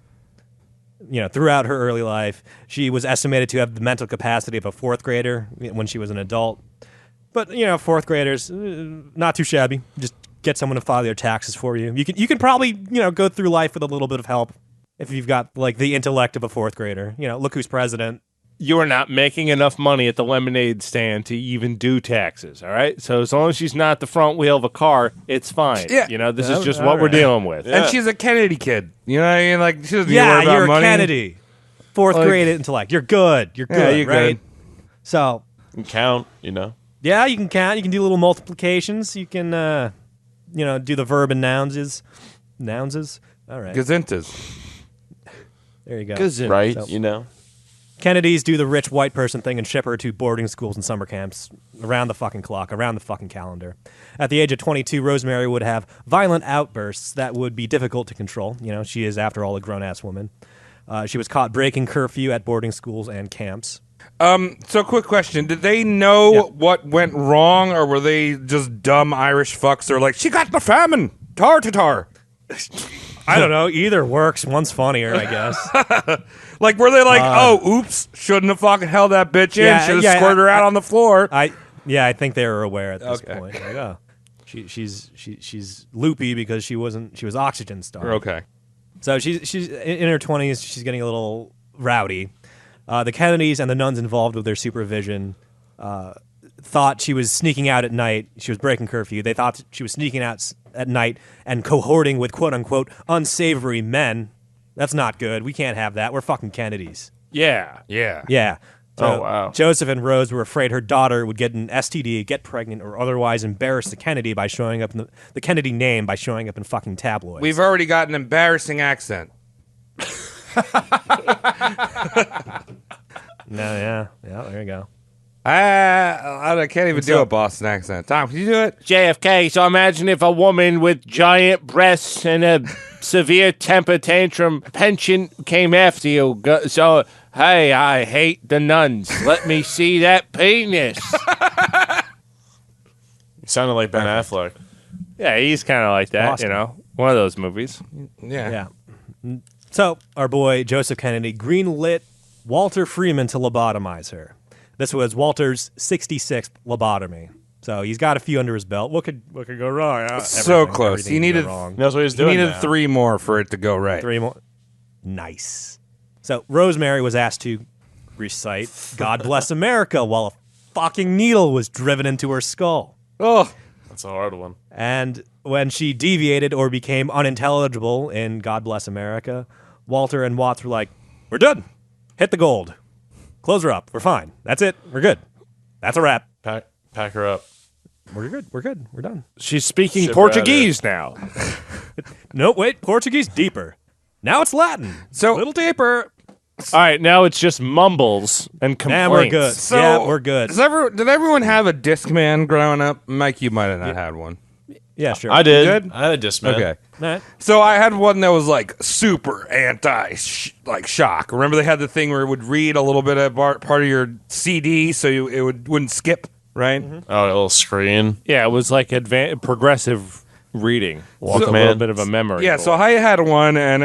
You know, throughout her early life, she was estimated to have the mental capacity of a fourth grader when she was an adult. But, you know, fourth graders, not too shabby. Just get someone to file your taxes for you. You can probably, you know, go through life with a little bit of help if you've got, like, the intellect of a fourth grader. You know, look who's president. You are not making enough money at the lemonade stand to even do taxes, all right? So as long as she's not the front wheel of a car, it's fine. Yeah. You know, this is just all what we're right. dealing with. And she's a Kennedy kid. You know what I mean? Like, she doesn't need to Yeah, worry about you're money. a Kennedy. Fourth grade intellect. You're good. You're good, Yeah, you're right? good. So, You can count, you know. yeah, you can count. You can do little multiplications. You can, you know, do the verb and nounses. Nounses? All right. Gazintas. There you go. Right, So- you know. Kennedys do the rich white person thing and ship her to boarding schools and summer camps around the fucking clock, around the fucking calendar. At the age of 22, Rosemary would have violent outbursts that would be difficult to control. You know, she is, after all, a grown-ass woman. She was caught breaking curfew at boarding schools and camps. So quick question. Did they know what went wrong, or were they just dumb Irish fucks that were like, she got the famine? Tar. I don't know. Either works. One's funnier, I guess. Like, were they like, oh, oops, shouldn't have fucking held that bitch in. Should have squirted her out on the floor. I think they were aware at this point. Like, oh, she's loopy because she was oxygen starved. Okay. So she's in her 20s. She's getting a little rowdy. The Kennedys and the nuns involved with their supervision thought she was sneaking out at night. She was breaking curfew. They thought she was sneaking out at night and cohorting with quote-unquote unsavory men. That's not good. We can't have that. We're fucking Kennedys. Yeah. Yeah. So Oh, wow. Joseph and Rose were afraid her daughter would get an STD, get pregnant, or otherwise embarrass the Kennedy by showing up in the Kennedy name by showing up in fucking tabloids. We've already got an embarrassing accent. Yeah, there you go. I can't even do a Boston accent. Tom, can you do it? JFK. So imagine if a woman with giant breasts and a severe temper tantrum penchant came after you. So, hey, I hate the nuns. Let me see that penis. You sounded like Ben Affleck. Yeah, he's kind of like that, Awesome. you know, one of those movies. Yeah. So our boy Joseph Kennedy greenlit Walter Freeman to lobotomize her. This was Walter's 66th lobotomy. So he's got a few under his belt. What could go wrong? So close. Everything He could go needed- wrong. He knows what he's He doing needed now. 3 more for it to go right. 3 more. Nice. So Rosemary was asked to recite "God Bless America" while a fucking needle was driven into her skull. Oh, That's a hard one. And when she deviated or became unintelligible in "God Bless America," Walter and Watts were like, "We're done. Hit the gold. Close her up. We're fine. That's it. We're good. That's a wrap. Pack her up. We're good. We're good. We're done." She's speaking Ship Portuguese now. No, wait. Portuguese deeper. Now it's Latin. So- a little deeper. All right, now it's just mumbles and complaints. And we're good. So, yeah, we're good. Did everyone have a Discman growing up? Mike, you might have not had one. Yeah, sure. I did. good? I had a Discman. Okay. All right. So I had one that was like super shock. Remember they had the thing where it would read a little bit of part of your CD, so it wouldn't skip, right? Mm-hmm. Oh, a little screen. Yeah, it was like progressive reading. With a Walkman. little bit of a memory. Yeah. So I had one, and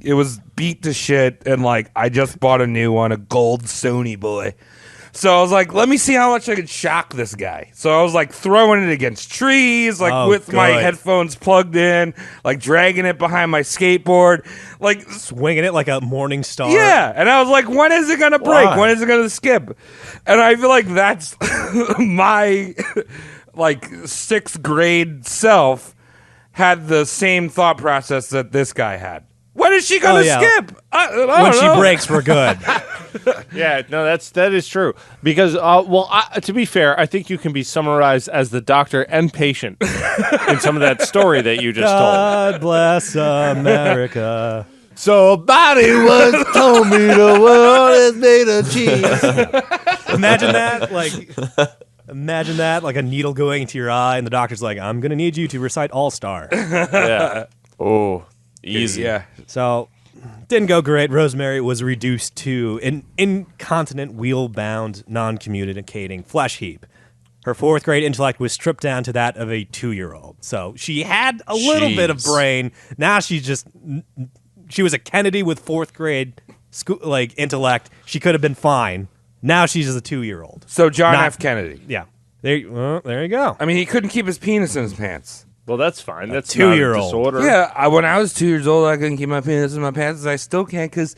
it was beat to shit, and I just bought a new one, a gold Sony boy. So I was like, let me see how much I could shock this guy. So I was throwing it against trees, with my good. headphones plugged in, dragging it behind my skateboard, Swinging it like a morning star. yeah. And I was like, when is it gonna break? Why? When is it gonna skip? And I feel like that's my 6th grade self had the same thought process that this guy had. When is she gonna Oh, yeah. skip? I don't When know. she breaks, we're good. Yeah, no, that is true. Because, to be fair, I think you can be summarized as the doctor and patient in some of that story that you just told. God bless America. Somebody once told me the world is made of cheese. Imagine that, like a needle going into your eye, and the doctor's like, "I'm going to need you to recite All Star." Yeah. Oh, easy. Yeah. So, didn't go great. Rosemary was reduced to an incontinent, wheel-bound, non-communicating flesh heap. Her 4th grade intellect was stripped down to that of a 2-year-old. So she had a little bit of Jeez. brain. Now she was a Kennedy with 4th grade intellect. She could have been fine. Now she's just a 2-year-old. So John Not- F. Kennedy. Yeah. There you go. I mean, he couldn't keep his penis in his pants. Well, that's fine. That's 2-year-old. not a disorder. Yeah, when I was 2 years old, I couldn't keep my penis in my pants. I still can't because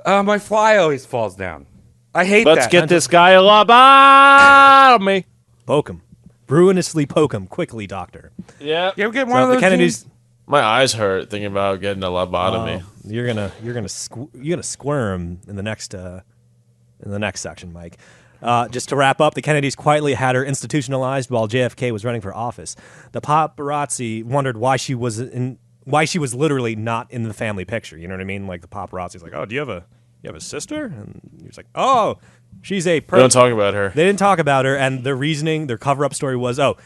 my fly always falls down. I hate that. Let's get this guy a lobotomy. Poke him. Ruinously poke him quickly, doctor. Yeah. You ever get one So of the those? Kennedys. My eyes hurt thinking about getting a lobotomy. You're gonna squirm in the next section, Mike. Just to wrap up, the Kennedys quietly had her institutionalized while JFK was running for office. The paparazzi wondered why she was literally not in the family picture. You know what I mean? Like the paparazzi's like, "Oh, do you have a sister?" And he was like, "Oh, she's a." We don't talk about her. They didn't talk about her, and their reasoning, their cover-up story was, "Oh,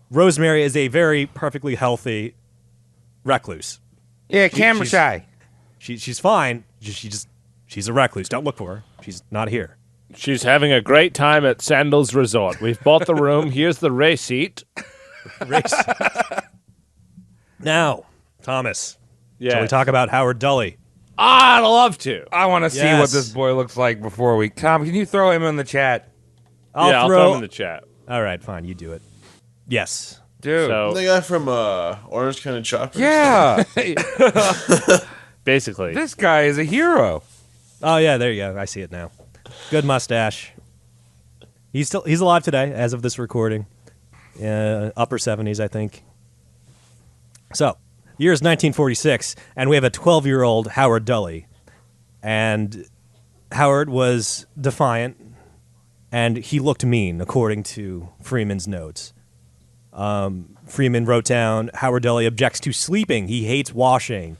Rosemary is a very perfectly healthy recluse. Yeah, camera she's- shy. She's fine. She's a recluse. Don't look for her. She's not here." She's having a great time at Sandals Resort. We've bought the room. Here's the receipt. Race. Now, Thomas, Yeah. shall we talk about Howard Dully? I'd love to. I want to see Yes. what this boy looks like before we. Tom, can you throw him in the chat, I'll throw him in the chat. All right, fine, you do it. Yes. dude? So The guy from Orange County Choppers. Yeah, basically, this guy is a hero. Oh yeah, there you go. I see it now. Good mustache. He's alive today, as of this recording. Upper 70s, I think. So, year is 1946, and we have a 12-year-old Howard Dully. And Howard was defiant, and he looked mean, according to Freeman's notes. Freeman wrote down, Howard Dully objects to sleeping. He hates washing.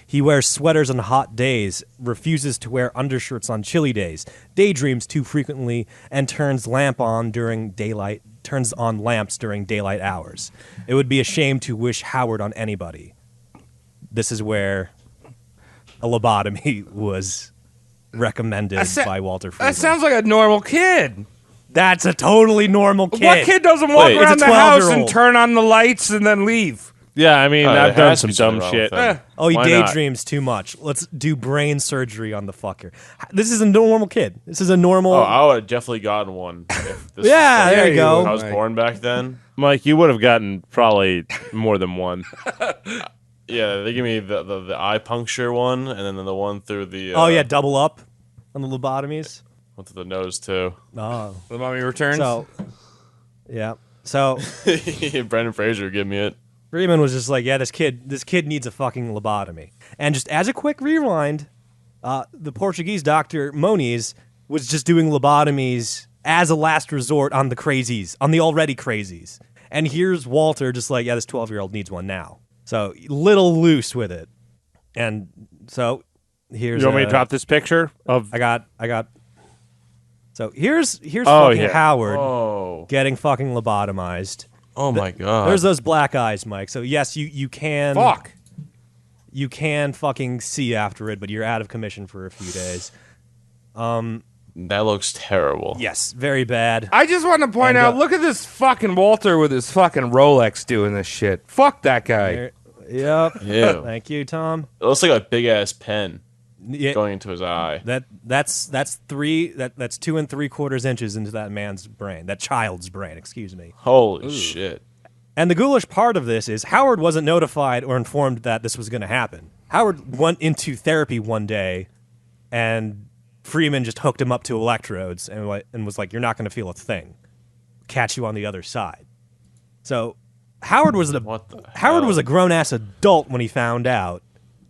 He wears sweaters on hot days, refuses to wear undershirts on chilly days, daydreams too frequently, and turns on lamps during daylight hours. It would be a shame to wish Howard on anybody. This is where a lobotomy was recommended by Walter Freeman. That sounds like a normal kid. That's a totally normal kid. What kid doesn't walk Wait, around it's a the house 12-year-old. and turn on the lights and then leave? yeah. I mean, Oh, I've there done has to some be dumb something wrong shit. with them. Oh, he Why not? daydreams too much. Let's do brain surgery on the fucker. This is a normal kid. This is a normal. Oh, I would have definitely gotten one. If this Yeah, was there you go. I was born back then. Mike, you would have gotten probably more than one. Yeah, they give me the eye puncture one, and then the one through the. Oh yeah, double up on the lobotomies. One through the nose too. Oh, The mommy returns. so yeah. So Brendan Fraser give me it. Freeman was just like, yeah, this kid needs a fucking lobotomy. And just as a quick rewind, the Portuguese doctor Moniz was just doing lobotomies as a last resort on the crazies, on the already crazies. And here's Walter just like, yeah, this 12-year-old needs one now. So little loose with it. And so here's You want me to drop this picture of? I got. So here's Oh, fucking yeah. Howard Oh, getting fucking lobotomized. oh my god. There's those black eyes, Mike. So yes, you can Fuck. you can fucking see after it, but you're out of commission for a few days. That looks terrible. Yes, very bad. I just want to point And, out, look at this fucking Walter with his fucking Rolex doing this shit. Fuck that guy. There- Yep. Ew. Thank you, Tom. It looks like a big ass pen Yeah, going into his eye. that's 2 3/4 inches into that man's brain, that child's brain. Excuse me. Holy shit. And the ghoulish part of this is Howard wasn't notified or informed that this was going to happen. Howard went into therapy one day, and Freeman just hooked him up to electrodes and was like, "You're not going to feel a thing. Catch you on the other side." So Howard was What the Howard hell? was a grown ass adult when he found out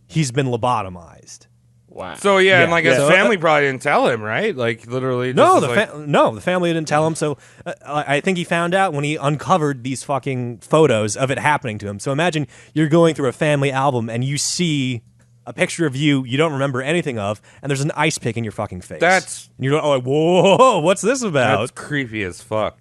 he's been lobotomized. Wow. So yeah, and like his So, family probably didn't tell him, right? Like literally. No, just the like, the family didn't tell him. So I think he found out when he uncovered these fucking photos of it happening to him. So imagine you're going through a family album and you see a picture of you don't remember anything of, and there's an ice pick in your fucking face. That's- and you're like, whoa, what's this about? that's creepy as fuck.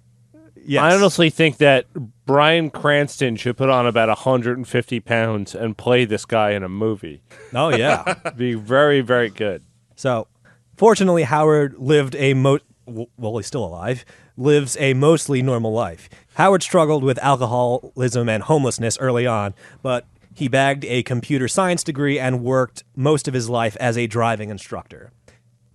Yes. I honestly think that Bryan Cranston should put on about 150 pounds and play this guy in a movie. Oh yeah. Be very, very good. So, fortunately, Howard lived well, he's still alive, lives a mostly normal life. Howard struggled with alcoholism and homelessness early on, but he bagged a computer science degree and worked most of his life as a driving instructor.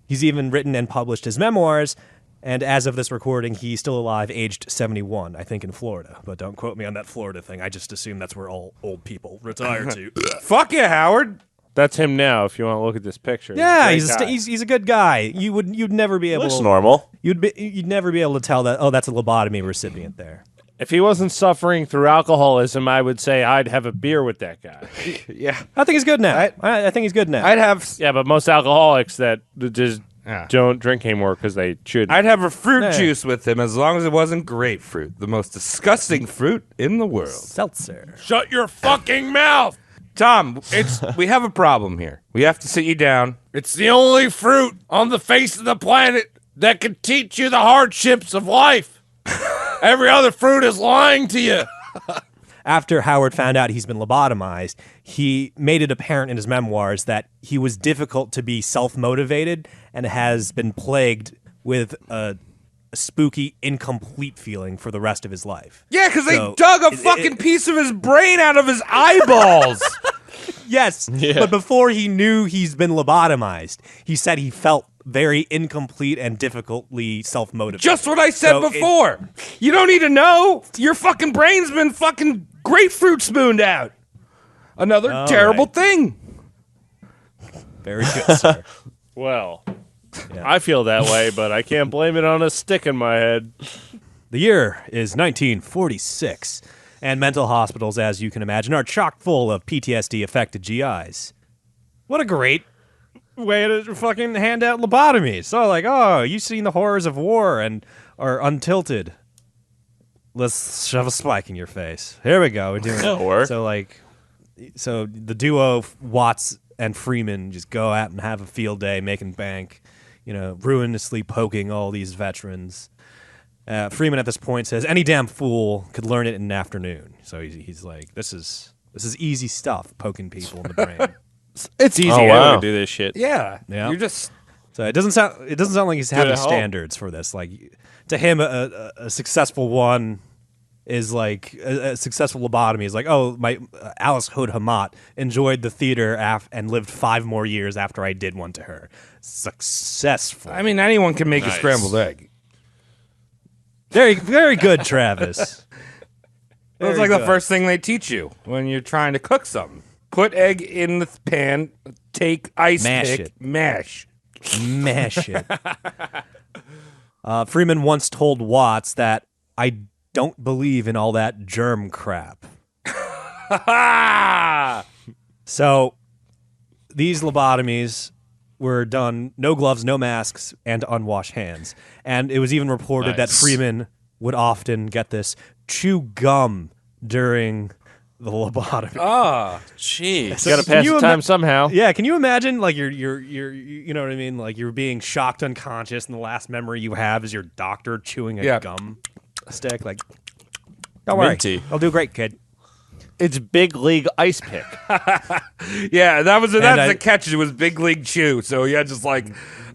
He's even written and published his memoirs, and as of this recording, he's still alive, aged 71, I think in Florida. But don't quote me on that Florida thing. I just assume that's where all old people retire to. Fuck yeah, Howard. That's him now. If you want to look at this picture, Yeah, Great guy. he's a good guy. You'd never be able. Looks normal. You'd never be able to tell that. Oh, that's a lobotomy recipient there. If he wasn't suffering through alcoholism, I would say I'd have a beer with that guy. Yeah, I think he's good now. I think he's good now. I'd have. Yeah, but most alcoholics that just Yeah. don't drink anymore because they should. I'd have a fruit Hey. juice with him as long as it wasn't grapefruit, the most disgusting fruit in the world. Seltzer. Shut your fucking mouth! Tom, we have a problem here. We have to sit you down. It's the only fruit on the face of the planet that can teach you the hardships of life. Every other fruit is lying to you. After Howard found out he's been lobotomized, he made it apparent in his memoirs that he was difficult to be self-motivated and has been plagued with a spooky, incomplete feeling for the rest of his life. Yeah, because they So, dug a fucking piece of his brain out of his eyeballs. Yes, but before he knew he's been lobotomized, he said he felt very incomplete and difficultly self-motivated. Just what I said before. You don't need to know. Your fucking brain's been fucking grapefruit spooned out. Another terrible thing. Very good, sir. Well, I feel that way, but I can't blame it on a stick in my head. The year is 1946, and mental hospitals, as you can imagine, are chock full of PTSD-affected GIs. What a great way to fucking hand out lobotomies. So, like, oh, you've seen the horrors of war and are untilted. Let's shove a spike in your face. Here we go. We're doing That'll work. So the duo Watts and Freeman just go out and have a field day, making bank, ruinously poking all these veterans. Freeman at this point says any damn fool could learn it in an afternoon. So he's like, this is easy stuff, poking people in the brain. It's easy to do this shit. Yeah. Yeah. You're just... So it doesn't sound like he's having at home. standards for this. Like, to him, a successful one is like a successful lobotomy is like, oh, my Alice Hood Hamat enjoyed the theater and lived 5 more years after I did one to her. Successful. I mean, anyone can make a scrambled egg. Very, very good, Travis. It's like the first thing they teach you when you're trying to cook something. Put egg in the pan, take ice Mash pick, it. mash. Mash it. Freeman once told Watts that I don't believe in all that germ crap. So these lobotomies were done, no gloves, no masks, and unwashed hands. And it was even reported that Freeman would often get this chew gum during the lobotomy. Jeez. Got to pass the time somehow. Yeah, can you imagine, like, you're you know what I mean? Like, you're being shocked unconscious, and the last memory you have is your doctor chewing a gum stick. Like, don't worry, Minty. I'll do great, kid. It's big league ice pick. Yeah, that's I- the catch. It was Big League Chew, so he had just like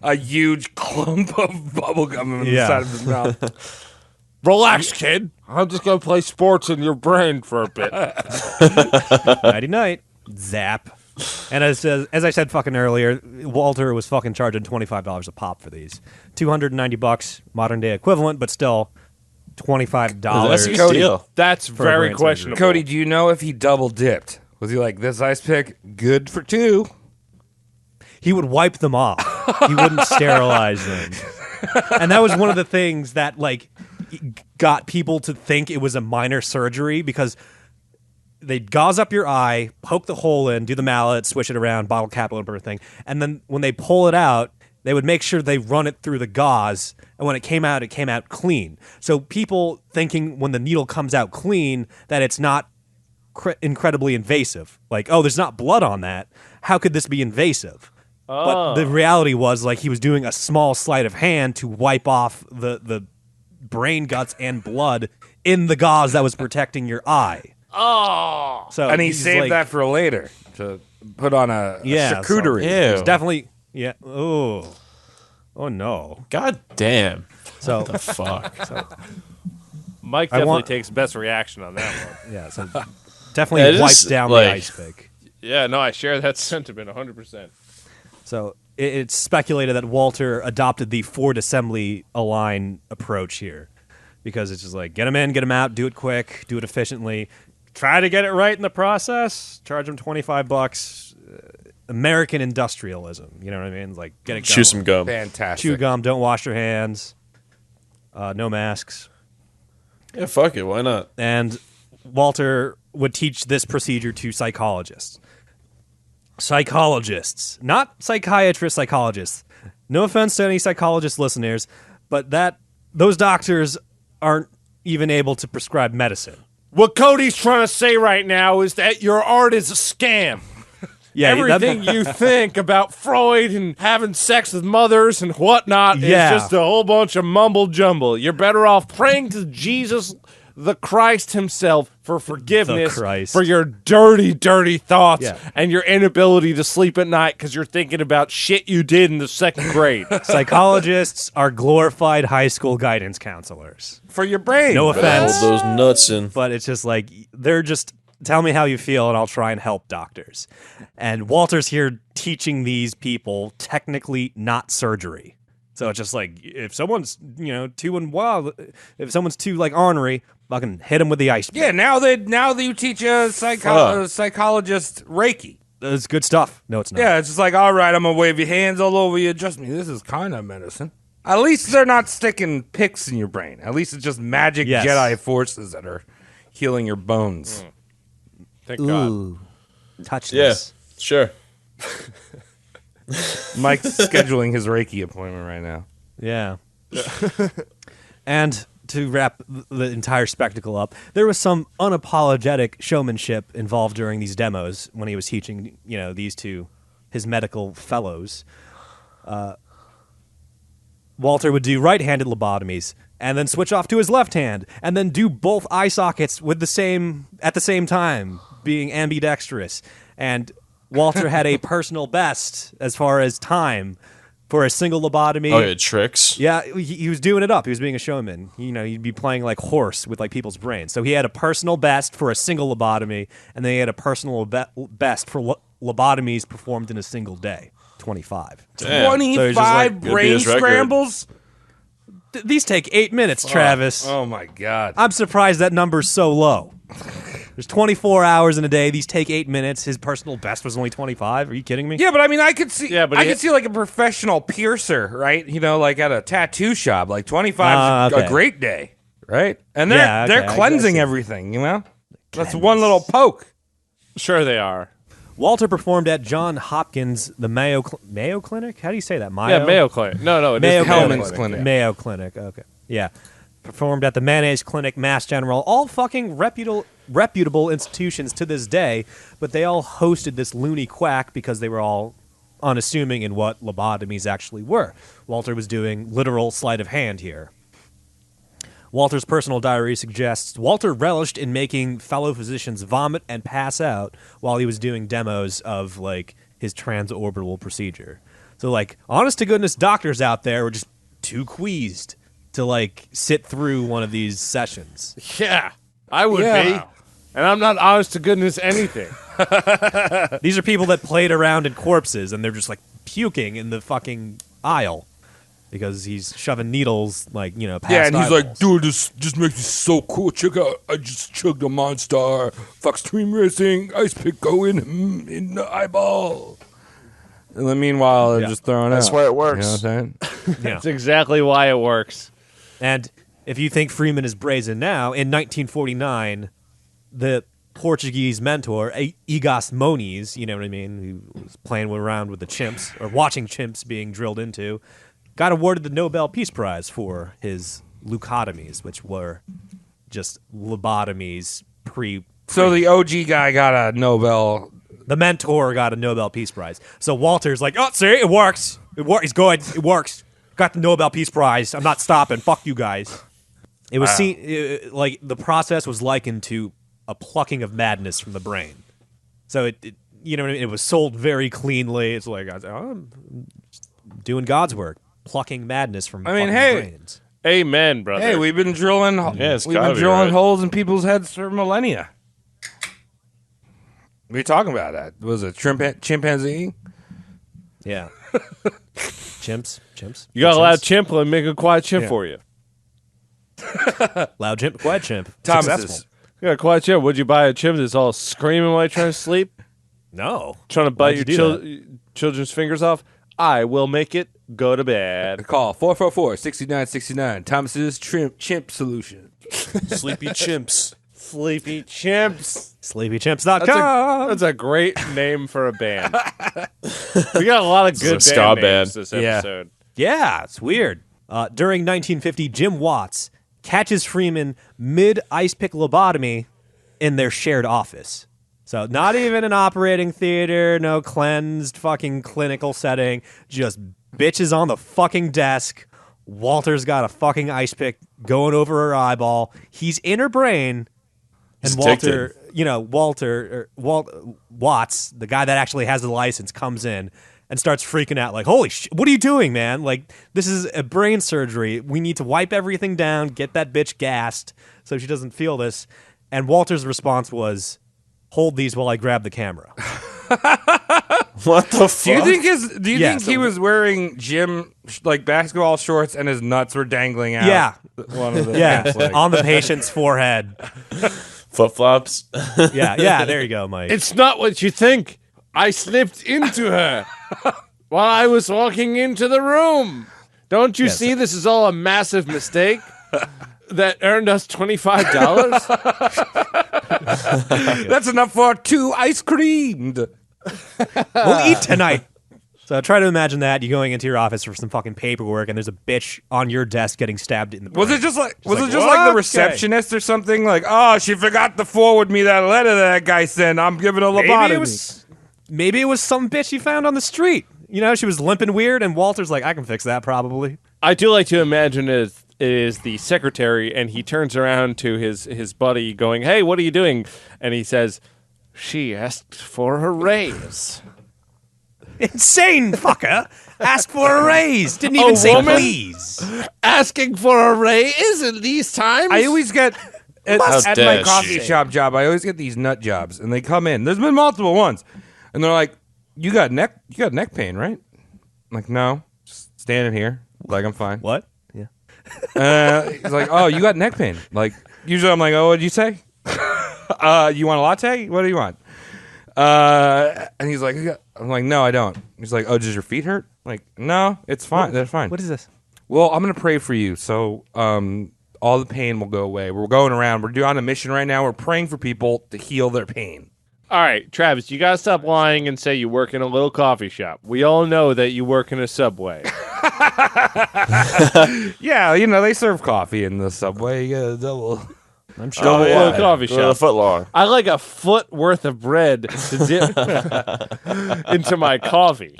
a huge clump of bubble gum in the side of his mouth. Relax, kid. I'm just gonna play sports in your brain for a bit. Nighty night, zap. And as I said fucking earlier, Walter was fucking charging $25 a pop for these. $290 modern day equivalent, but still $25. That's a good deal. That's a very brain questionable. Cody, do you know if he double dipped? Was he like, this ice pick, good for 2? He would wipe them off. He wouldn't sterilize them. And that was one of the things that, like, got people to think it was a minor surgery, because they'd gauze up your eye, poke the hole in, do the mallet, switch it around, bottle cap it, everything. And then when they pull it out, they would make sure they run it through the gauze. And when it came out clean. So people thinking when the needle comes out clean that it's not incredibly invasive. Like, oh, there's not blood on that. How could this be invasive? But the reality was, like, he was doing a small sleight of hand to wipe off the brain guts and blood in the gauze that was protecting your eye. Oh. So And he he's saved like, that for later to put on a charcuterie. It's Ew. definitely, yeah. Oh no. God damn. So The fuck. Mike I definitely want- takes best reaction on that one. yeah, so definitely Yeah, wiped just, down like- the ice pick. Yeah, no, I share that sentiment 100%. So it's speculated that Walter adopted the Ford assembly line approach here, because it's just like, get him in, get him out, do it quick, do it efficiently, try to get it right in the process, charge him $25. American industrialism, you know what I mean? Like, get it going. Chew some gum. Fantastic. Chew gum, don't wash your hands, no masks. Yeah, fuck it. Why not? And Walter would teach this procedure to psychologists. Psychologists, not psychiatrists, psychologists. No offense to any psychologist listeners, but those doctors aren't even able to prescribe medicine. What Cody's trying to say right now is that your art is a scam. Yeah, Everything you think about Freud and having sex with mothers and whatnot Yeah. is just a whole bunch of mumble jumble. You're better off praying to Jesus, the Christ himself for forgiveness The Christ. for your dirty, dirty thoughts Yeah. and your inability to sleep at night because you're thinking about shit you did in the second grade. Psychologists are glorified high school guidance counselors. For your brain. No Hold offense, those nuts in. but it's just like they're just tell me how you feel and I'll try and help doctors. And Walter's here teaching these people technically not surgery. So it's just like if someone's if someone's too like ornery, fucking hit him with the ice. Yeah, now that you teach a psychologist Reiki. It's good stuff. No, it's not. Yeah, it's just like, all right, I'm going to wave your hands all over you. Trust me, this is kind of medicine. At least they're not sticking picks in your brain. At least it's just magic Yes. Jedi forces that are healing your bones. Thank God. Touch Yeah, this. sure. Mike's scheduling his Reiki appointment right now. Yeah. And to wrap the entire spectacle up, there was some unapologetic showmanship involved during these demos when he was teaching, these two, his medical fellows. Walter would do right-handed lobotomies and then switch off to his left hand and then do both eye sockets at the same time, being ambidextrous. And Walter had a personal best as far as time for a single lobotomy. Oh, yeah, tricks. Yeah, he was doing it up. He was being a showman. He'd be playing like horse with like people's brains. So he had a personal best for a single lobotomy, and then he had a personal best for lobotomies performed in a single day. 25. Damn. 25 Good brain Guinness record. scrambles? These take 8 minutes, Travis. Oh, my God. I'm surprised that number's so low. There's 24 hours in a day. These take 8 minutes. His personal best was only 25. Are you kidding me? Yeah, but I mean, I could see. Yeah, but I he- could see like a professional piercer, right? Like at a tattoo shop. Like 25 is okay. a great day, right? And Yeah, they're okay, I cleansing guess. everything. That's one little poke. Sure they are. Walter performed at John Hopkins, the Mayo Clinic? How do you say that? Yeah, Mayo Clinic. No, it is Mayo the Mayo Hellman's Clinic. Mayo Clinic. Okay. Yeah. Performed at the Mayonnaise Clinic, Mass General, all fucking reputable institutions to this day, but they all hosted this loony quack because they were all unassuming in what lobotomies actually were. Walter was doing literal sleight of hand here. Walter's personal diary suggests Walter relished in making fellow physicians vomit and pass out while he was doing demos of like his transorbital procedure. So like, honest to goodness doctors out there were just too queased to like sit through one of these sessions. Yeah, I would Yeah. be. And I'm not honest to goodness anything. These are people that played around in corpses and they're just like puking in the fucking aisle because he's shoving needles like, past Yeah, and he's like, eyeballs. dude, this just makes me so cool. Check out, I just chugged a Monster, Fox Stream Racing, ice pick going in the eyeball. And then meanwhile, they're just throwing That's out. why it works. You know what I'm saying? Yeah. That's exactly why it works. And if you think Freeman is brazen now, in 1949, the Portuguese mentor, Egas Moniz, you know what I mean, who was playing around with the chimps, or watching chimps being drilled into, got awarded the Nobel Peace Prize for his leucotomies, which were just lobotomies So the OG guy got a Nobel. The mentor got a Nobel Peace Prize. So Walter's like, oh, see, it works. He's good. It works. Got the Nobel Peace Prize. I'm not stopping. Fuck you guys. It was like the process was likened to a plucking of madness from the brain. So it you know what I mean? It was sold very cleanly. It's like, I'm doing God's work, plucking madness from fucking brains. Amen, brother. Hey, we've been drilling. it's we've gotta been be drilling right. holes in people's heads for millennia. What are you talking about? That was a chimpanzee. Yeah. Chimps. You got a loud Chimps. chimp, let me make a quiet chimp Yeah. for you. Loud chimp, quiet chimp. Thomas's. Successful. You got a quiet chimp. Would you buy a chimp that's all screaming while you're trying to sleep? No. Trying to bite Why'd your you do children's fingers off? I will make it go to bed. Call 444-6969. Thomas's chimp solution. Sleepy chimps. Sleepy Chimps. SleepyChimps.com. That's a great name for a band. We got a lot of good a ska band names band. this Yeah. episode. Yeah, it's weird. During 1950, Jim Watts catches Freeman mid-ice pick lobotomy in their shared office. So not even an operating theater, no cleansed fucking clinical setting, just bitches on the fucking desk Walter's got a fucking ice pick going over her eyeball. He's in her brain. And He's Walter, addicted. Watts, the guy that actually has the license, comes in and starts freaking out like, holy shit, what are you doing, man? Like, this is a brain surgery. We need to wipe everything down, get that bitch gassed so she doesn't feel this. And Walter's response was, hold these while I grab the camera. What the fuck? Do you think he was wearing gym basketball shorts and his nuts were dangling out? Yeah. One of the Yeah, pants, on the patient's forehead. Flip-flops? Yeah, there you go, Mike. It's not what you think. I slipped into her while I was walking into the room. Don't you see this is all a massive mistake that earned us $25? That's enough for 2 ice creamed. We'll eat tonight. So try to imagine that you going into your office for some fucking paperwork, and there's a bitch on your desk getting stabbed in the brain. Was it just like like, the receptionist or something? Like, oh, she forgot to forward me that letter that guy sent. I'm giving a lobotomy. Maybe it was some bitch he found on the street. You know, she was limping weird, and Walter's like, I can fix that probably. I do like to imagine it is the secretary, and he turns around to his buddy going, hey, what are you doing? And he says, she asked for a raise. Insane fucker! Ask for a raise. Didn't even say woman? please. Asking for a raise in these times? I always get at How my dare coffee she. shop job. I always get these nut jobs, and they come in. There's been multiple ones, and they're like, "You got neck pain, right?" I'm like, no, just standing here, like I'm fine. What? Yeah. He's like, "Oh, you got neck pain." Like usually, I'm like, "Oh, what'd you say? You want a latte? What do you want?" And he's like, I'm like, no, I don't. He's like, oh, does your feet hurt? I'm like, no, it's fine. They're fine. What is this? Well, I'm going to pray for you. So all the pain will go away. We're going around. We're on a mission right now. We're praying for people to heal their pain. All right, Travis, you got to stop lying and say you work in a little coffee shop. We all know that you work in a Subway. Yeah, you know, they serve coffee in the Subway. You get a double. I'm sure. Double coffee The shop. foot long. I like a foot worth of bread to dip into my coffee.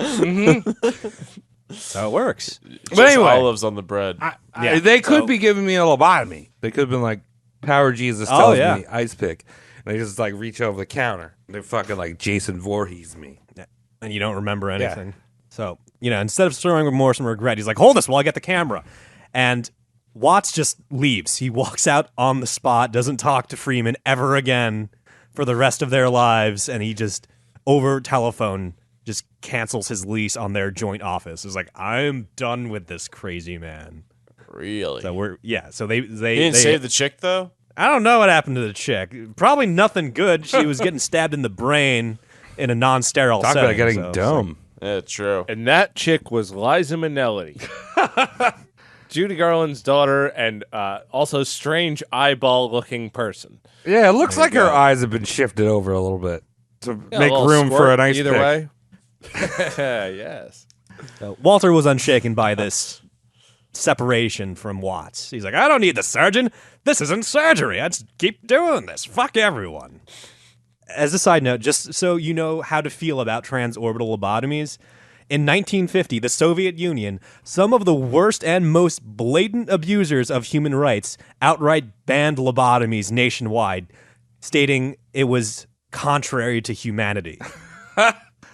So it works. But anyway, Olives on the bread. they could be giving me a lobotomy. They could have been like, Power Jesus Oh, tells yeah. me ice pick. And they just like reach over the counter. They're fucking like Jason Voorhees me. And you don't remember anything. So, you know, instead of throwing remorse and regret, he's like, hold this while I get the camera. And Watts just leaves. He walks out on the spot, doesn't talk to Freeman ever again for the rest of their lives, and he just, over telephone, just cancels his lease on their joint office. It's like, I'm done with this crazy man. Really? So they He didn't save the chick, though? I don't know what happened to the chick. Probably nothing good. She was getting stabbed in the brain in a non-sterile Talk setting. about getting so- dumb. Yeah, true. And that chick was Liza Minnelli. Judy Garland's daughter, and also strange eyeball-looking person. Yeah, it looks like her eyes have been shifted over a little bit to Yeah, make a little room for squirt a nice either pick. way. Yes. So Walter was unshaken by this separation from Watts. He's like, I don't need the surgeon. This isn't surgery. I just keep doing this. Fuck everyone. As a side note, just so you know how to feel about transorbital lobotomies, in 1950, the Soviet Union, some of the worst and most blatant abusers of human rights outright banned lobotomies nationwide, stating it was contrary to humanity.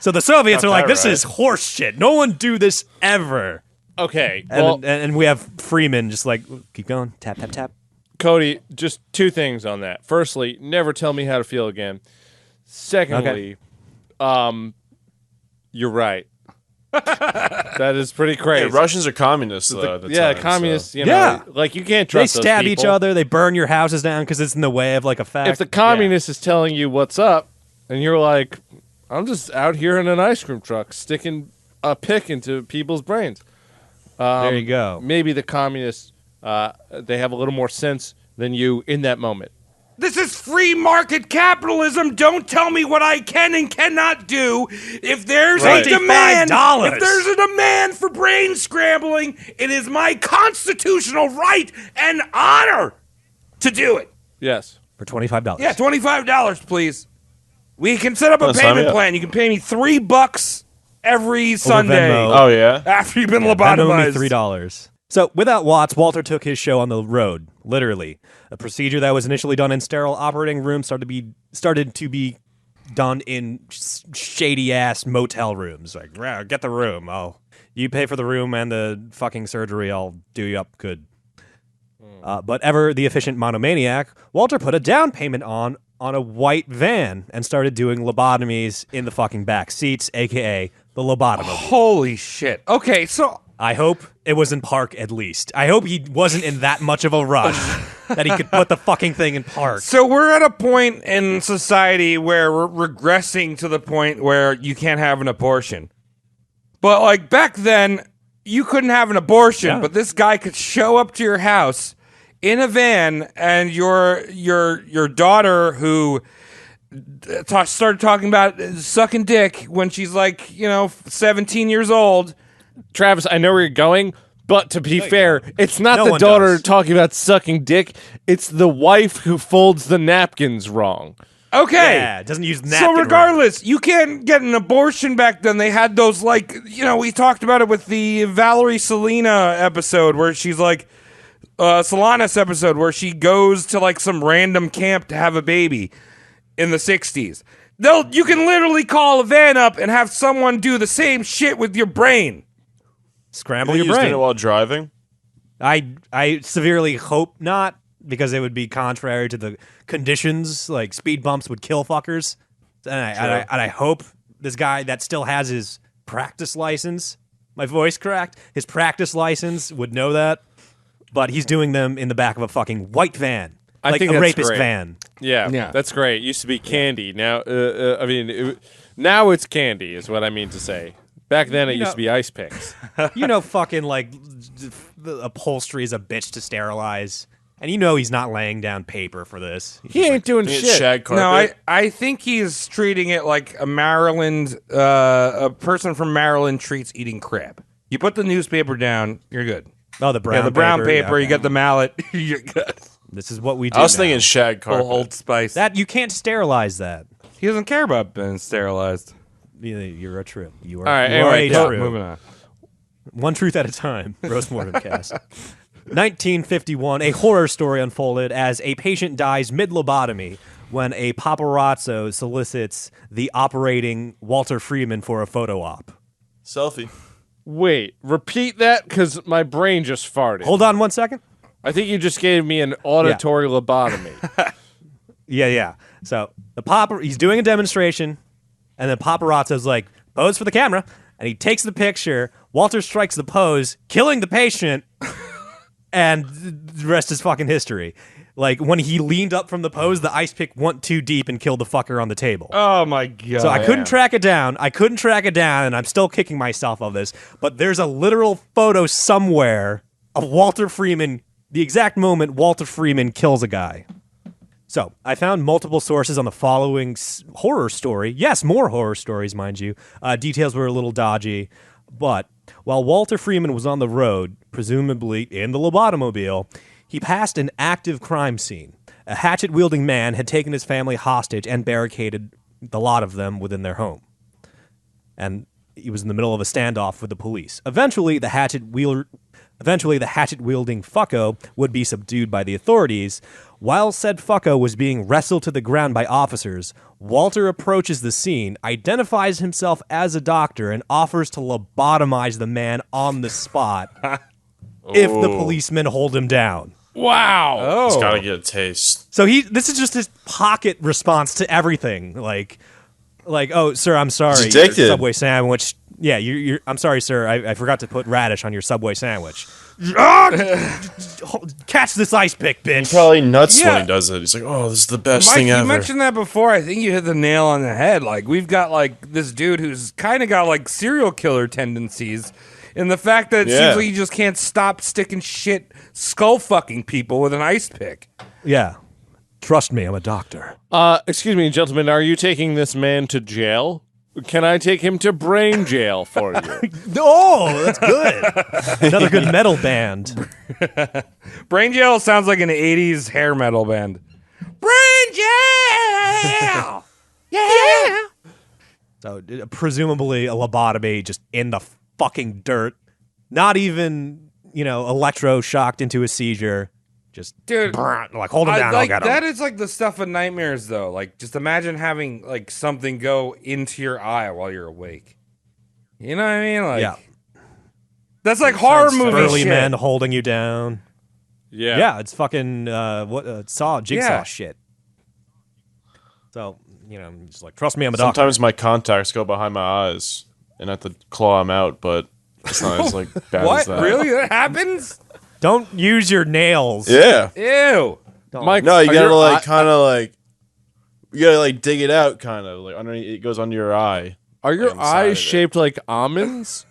So the Soviets Got are like, that this right. is horse shit. No one do this ever. Okay. Well, And we have Freeman just like, keep going, tap, tap, tap. Cody, just two things on that. Firstly, never tell me how to feel again. Secondly, you're right. That is pretty crazy. Hey, Russians are communists, though. At the yeah, time, communists, so. you know, Yeah. like you can't They trust those stab each people. other. They burn your houses down because it's in the way of like a fact. If the communist is telling you what's up, and you're like, I'm just out here in an ice cream truck sticking a pick into people's brains. There you go. Maybe the communists, they have a little more sense than you in that moment. This is free market capitalism. Don't tell me what I can and cannot do. If there's Right. a demand, $25. if there's a demand for brain scrambling, it is my constitutional right and honor to do it. Yes. For $25. Yeah, $25, please. We can set up a sign me payment up. plan. You can pay me $3 every Sunday Venmo. Oh, yeah? after you've been Venmo me lobotomized. $3. So, without Watts, Walter took his show on the road, literally. A procedure that was initially done in sterile operating rooms started to be done in shady-ass motel rooms. Like, get the room. You pay for the room and the fucking surgery, I'll do you up good. But ever the efficient monomaniac, Walter put a down payment on a white van and started doing lobotomies in the fucking back seats, a.k.a. the lobotomy. Holy shit. Okay, so I hope it was in park at least. I hope he wasn't in that much of a rush that he could put the fucking thing in park. So we're at a point in society where we're regressing to the point where you can't have an abortion. But like back then, you couldn't have an abortion, but this guy could show up to your house in a van, and your daughter who started talking about sucking dick when she's like 17 years old. Travis, I know where you're going, but to be fair, it's not No the one daughter does. talking about sucking dick. It's the wife who folds the napkins wrong. Okay. Yeah, it doesn't use napkin. So regardless, you can't get an abortion back then. They had those we talked about it with the Valerie Selena episode where she's like, Solanas episode where she goes to like some random camp to have a baby in the 60s. You can literally call a van up and have someone do the same shit with your brain. Scramble You your just did it brain. while driving. I severely hope not, because it would be contrary to the conditions. Like, speed bumps would kill fuckers. And I hope this guy that still has his practice license, my voice cracked, his practice license would know that. But he's doing them in the back of a fucking white van. I Like think a that's rapist great. van. Yeah, that's great. It used to be candy. Now, now it's candy, is what I mean to say. Back then, it used to be ice picks. Fucking like the upholstery is a bitch to sterilize. And he's not laying down paper for this. He ain't doing It's shit. shag carpet. No, I think he's treating it like a person from Maryland treats eating crab. You put the newspaper down, you're good. Oh, the brown Yeah, the brown paper, Yeah, okay. you get the mallet, you're good. This is what we do I was now. thinking shag carpet. Full Old Spice. That you can't sterilize that. He doesn't care about being sterilized. You're a true. You are. All right, you are anyway, a true. Moving on. One truth at a time. Roast Mortem Cast. 1951, a horror story unfolded as a patient dies mid-lobotomy when a paparazzo solicits the operating Walter Freeman for a photo op. Selfie. Wait, repeat that, because my brain just farted. Hold on 1 second. I think you just gave me an auditory lobotomy. Yeah. So he's doing a demonstration, and the paparazzo's like, pose for the camera, and he takes the picture. Walter strikes the pose, killing the patient, and the rest is fucking history. Like, when he leaned up from the pose, the ice pick went too deep and killed the fucker on the table. Oh my god. So I couldn't track it down. And I'm still kicking myself of this. But there's a literal photo somewhere of Walter Freeman, the exact moment Walter Freeman kills a guy. So I found multiple sources on the following horror story. Yes, more horror stories, mind you. Details were a little dodgy. But while Walter Freeman was on the road, presumably in the lobotomobile, he passed an active crime scene. A hatchet-wielding man had taken his family hostage and barricaded the lot of them within their home. And he was in the middle of a standoff with the police. Eventually, the hatchet-wielding fucko would be subdued by the authorities. While said fucko was being wrestled to the ground by officers, Walter approaches the scene, identifies himself as a doctor, and offers to lobotomize the man on the spot if the policemen hold him down. Wow. It's gotta get a taste. So this is just his pocket response to everything. Like, oh, sir, I'm sorry. He's Your addicted. Subway sandwich. Yeah, I'm sorry, sir. I forgot to put radish on your Subway sandwich. Catch this ice pick, bitch. He's probably nuts Yeah. when he does it. He's like, oh, this is the best Mike, thing you ever. mentioned that before. I think you hit the nail on the head. Like, we've got like this dude who's kind of got like serial killer tendencies, in the fact that it Yeah. seems like he just can't stop sticking shit, skull fucking people with an ice pick. Yeah. Trust me, I'm a doctor. Excuse me, gentlemen, are you taking this man to jail? Can I take him to brain jail for you? Oh, that's good. Another good metal band. Brain Jail sounds like an 80s hair metal band. Brain Jail! Yeah! So presumably a lobotomy just in the fucking dirt. Not even electro-shocked into a seizure. Just, Dude, like, hold him down, I'll get him. that is like the stuff of nightmares, though. Like, just imagine having like something go into your eye while you're awake. You know what I mean? Like, Yeah. That's like horror movie Burly shit. men holding you down. Yeah. Yeah, it's fucking jigsaw Yeah. shit. So, just like, trust me, I'm a doctor. Sometimes my contacts go behind my eyes, and I have to claw them out, but it's not as like bad as What? that. Really? That happens? Don't use your nails. Yeah. Ew. Mike, No, you are gotta your like eye- kind of like you gotta like dig it out, kind of like underneath. It goes under your eye. Are your Inside of eyes it. shaped like almonds?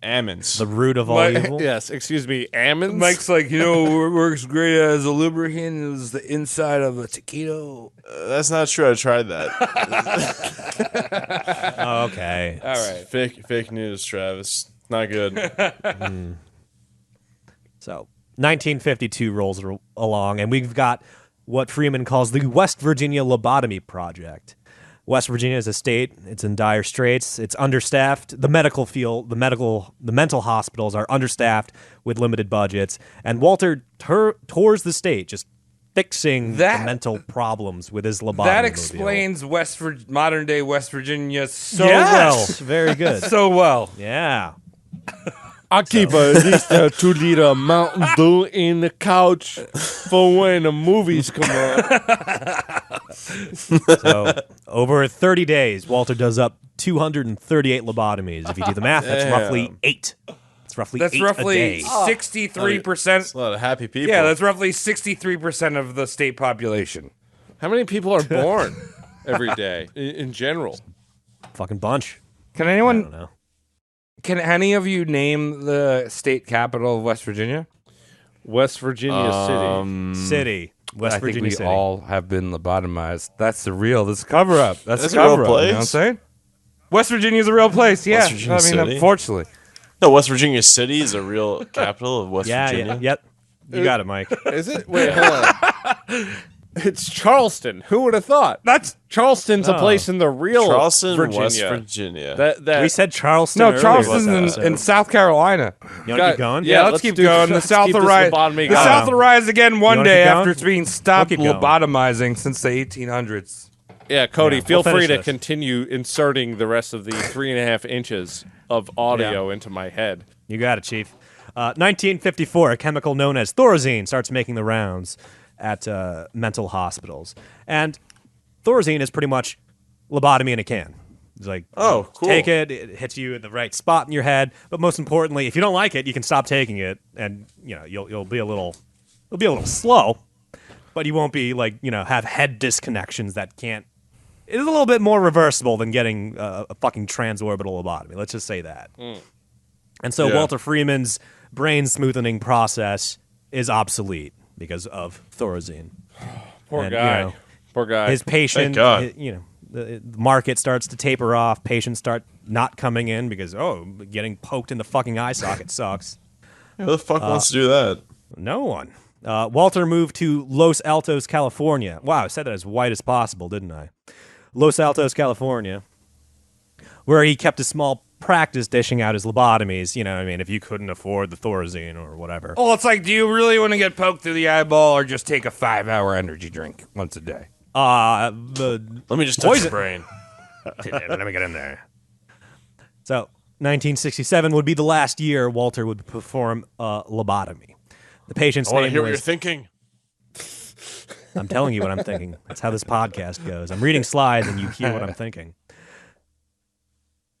Almonds. The root of all My- evil. Yes, excuse me, almonds. Mike's like, what works great as a lubricant is the inside of a taquito. That's not true. I tried that. Okay. All right. Fake news, Travis. Not good. So, 1952 rolls along, and we've got what Freeman calls the West Virginia Lobotomy Project. West Virginia is a state. It's in dire straits. It's understaffed. The medical field, the mental hospitals are understaffed with limited budgets. And Walter tours the state, just fixing the mental problems with his lobotomy. That mobile. explains modern day West Virginia so Yes! Very good. well. So well. Yeah. I keep at least a 2-liter Mountain Dew in the couch for when the movies come on. So, over 30 days, Walter does up 238 lobotomies. If you do the math, that's roughly 8. It's roughly That's 8 roughly a day. 63%. That's a lot of happy people. Yeah, that's roughly 63% of the state population. How many people are born every day in general? Fucking bunch. Can I don't anyone? know. Can any of you name the state capital of West Virginia? West Virginia City. West I think Virginia we City. all have been lobotomized. That's the real. This is cover up. That's That's the a real cover up. You know what I'm place? saying? West Virginia is a real place. Yeah. Virginia I mean, City? unfortunately. No, West Virginia City is a real capital of West Virginia. Yep. You got it, Mike. city. Is it? Wait, hold on. It's Charleston. Who would have thought? That's Charleston's a place in the real Charleston, Virginia. West Virginia. That We said Charleston. no earlier Charleston's this in episode. South Carolina. You want to God, keep going? Yeah, let's let's keep do- going. The let's South keep will this rise. lobotomy The going. South will rise again one wanna day keep going? after it's being stopped We'll keep going. lobotomizing since the 1800s. Yeah, Cody, Yeah, feel we'll finish free to this. continue inserting the rest of the 3.5 inches of audio into my head. You got it, Chief. 1954, a chemical known as Thorazine starts making the rounds at mental hospitals. And Thorazine is pretty much lobotomy in a can. It's like, Oh, cool. take it hits you in the right spot in your head. But most importantly, if you don't like it, you can stop taking it, and you'll be a little slow, but you won't be like have head disconnections that can't. It is a little bit more reversible than getting a fucking transorbital lobotomy. Let's just say that. And so Yeah. Walter Freeman's brain smoothing process is obsolete because of Thorazine. Poor And, guy. Poor guy. His patient, Thank God. the market starts to taper off. Patients start not coming in because getting poked in the fucking eye socket sucks. Who the fuck wants to do that? No one. Walter moved to Los Altos, California. Wow, I said that as white as possible, didn't I? Los Altos, California, where he kept a small practice dishing out his lobotomies. You know what I mean? If you couldn't afford the Thorazine or whatever. Well, it's like, do you really want to get poked through the eyeball or just take a 5-hour energy drink once a day? The Let me just touch your brain. Let me get in there. So, 1967 would be the last year Walter would perform lobotomy. The patient's I want to name hear what you're was... thinking. I'm telling you what I'm thinking. That's how this podcast goes. I'm reading slides and you hear what I'm thinking.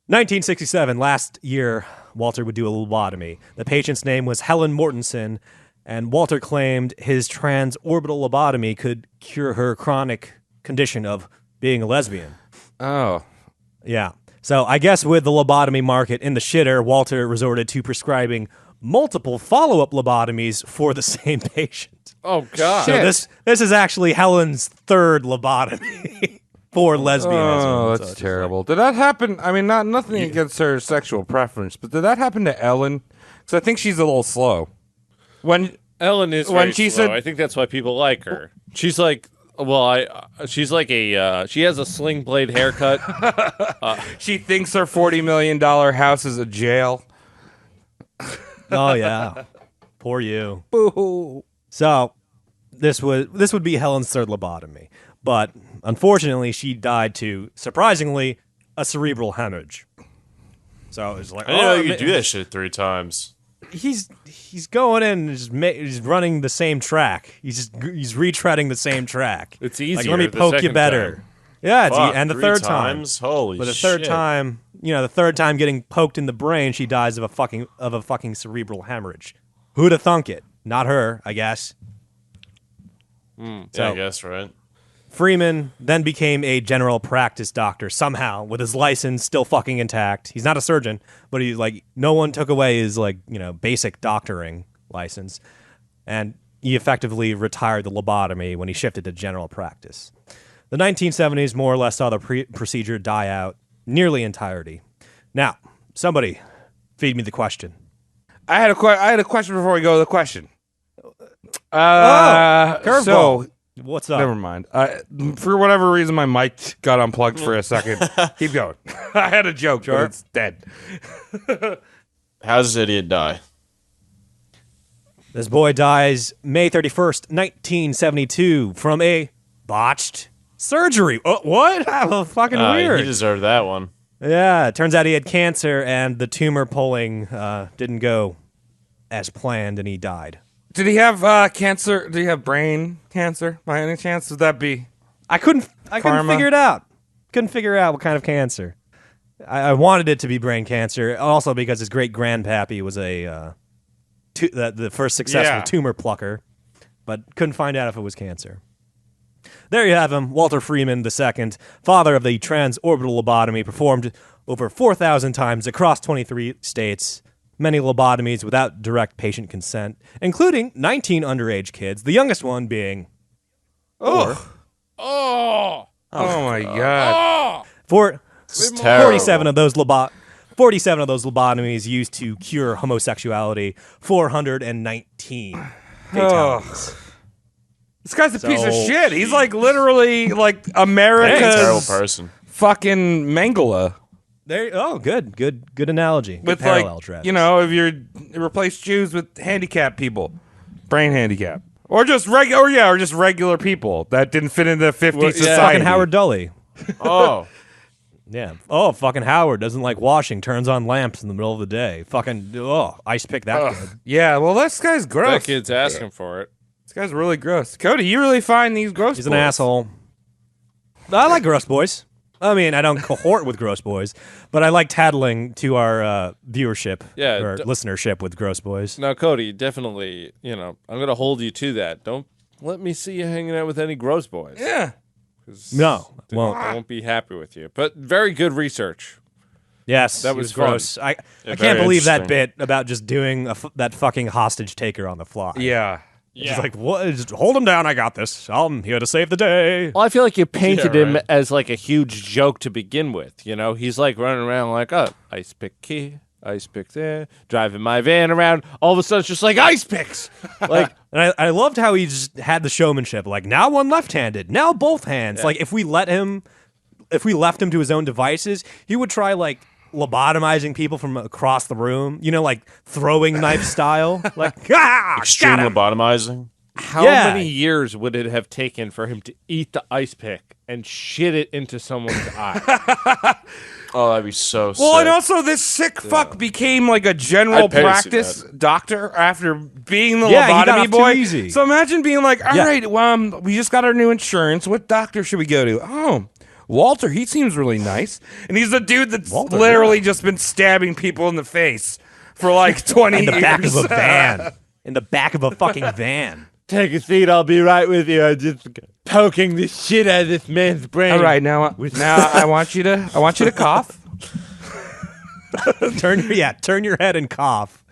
1967, last year, Walter would do a lobotomy. The patient's name was Helen Mortensen, and Walter claimed his transorbital lobotomy could cure her chronic condition of being a lesbian. Oh. Yeah. So I guess with the lobotomy market in the shitter, Walter resorted to prescribing multiple follow-up lobotomies for the same patient. Oh, God. So this is actually Helen's third lobotomy for lesbianism. Oh, So that's it's terrible. Did that happen? I mean, nothing against her sexual preference, but did that happen to Ellen? Because I think she's a little slow. When Ellen is when very she slow. said- I think that's why people like her. She's like, she's like she has a sling blade haircut. she thinks her $40 million house is a jail. Oh yeah, poor you. Boo. So this would be Helen's third lobotomy, but unfortunately, she died to surprisingly a cerebral hemorrhage. So it's like, I didn't know you could do that shit 3 times. He's going in and he's running the same track. He's retreading the same track. It's easier. Like, let me the poke you second better. time. Yeah, Fuck, and the 3 third times? Holy But the shit. third time, the third time getting poked in the brain, she dies of a fucking cerebral hemorrhage. Who'da thunk it? Not her, I guess. Yeah, So- I guess, right? Freeman then became a general practice doctor somehow with his license still fucking intact. He's not a surgeon, but he's like, no one took away his basic doctoring license. And he effectively retired the lobotomy when he shifted to general practice. The 1970s more or less saw the procedure die out nearly entirety. Now, somebody feed me the question. I had a question before we go to the question. Curveball. So What's up? never mind. For whatever reason, my mic got unplugged for a second. Keep going. I had a joke, but it's dead. How does this idiot die? This boy dies May 31st, 1972 from a botched surgery. Oh, what? Oh, fucking weird. He deserved that one. Yeah, it turns out he had cancer and the tumor pulling didn't go as planned and he died. Did he have cancer? Did he have brain cancer by any chance? Would that be? I couldn't Karma. figure it out. Couldn't figure out what kind of cancer. I wanted it to be brain cancer, also because his great grandpappy was the first successful tumor plucker, but couldn't find out if it was cancer. There you have him, Walter Freeman II, father of the transorbital lobotomy, performed over 4,000 times across 23 states. Many lobotomies without direct patient consent, including 19 underage kids, the youngest one being Oh my god! This is terrible. 47 of those 47 of those lobotomies used to cure homosexuality, 419 fatalities. This guy's a piece of So- shit. He's like literally like He's a terrible America's person. fucking Mengele. Good analogy. Good With parallel, like, Travis. if you replace Jews with handicapped people, brain handicap, or just regular people that didn't fit into 50s Well, yeah. society. fucking Howard Dully. Oh. Yeah. Oh, fucking Howard doesn't like washing, turns on lamps in the middle of the day. Fucking, ice pick that kid. Yeah, well, this guy's gross. That kid's asking for it. This guy's really gross. Cody, you really find these gross? He's an boys. asshole. I like gross boys. I mean, I don't cohort with gross boys, but I like tattling to our viewership or listenership with gross boys. Now, Cody, definitely, I'm going to hold you to that. Don't let me see you hanging out with any gross boys. Yeah. No, I won't. won't be happy with you. But very good research. Yes, That he was was fun. gross. I very can't believe that interesting. bit about just doing that fucking hostage taker on the fly. Yeah. Just like, what? Just hold him down. I got this. I'm here to save the day. Well, I feel like you painted Yeah, him right. as like a huge joke to begin with. He's like running around like, ice pick here, ice pick there, driving my van around. All of a sudden, it's just like ice picks. Like, And I loved how he just had the showmanship. Like, now one left-handed, now both hands. Like, if we left him to his own devices, he would try like lobotomizing people from across the room. Like throwing knife style. Like, Extreme got him. lobotomizing. how Yeah. many years would it have taken for him to eat the ice pick and shit it into someone's eye? Oh, that'd be so sick. Well, and also this sick fuck became like a general I'd pay to see practice doctor after being the Yeah, he got lobotomy off too boy. easy. So imagine being like, all Yeah. right, we just got our new insurance. What doctor should we go to? Oh, Walter, he seems really nice. And he's the dude that's Walter, literally just been stabbing people in the face for like 20 In the years. back of a van. In the back of a fucking van. Take a seat. I'll be right with you. I'm just poking the shit out of this man's brain. All right, now I want you to cough. Turn your head and cough.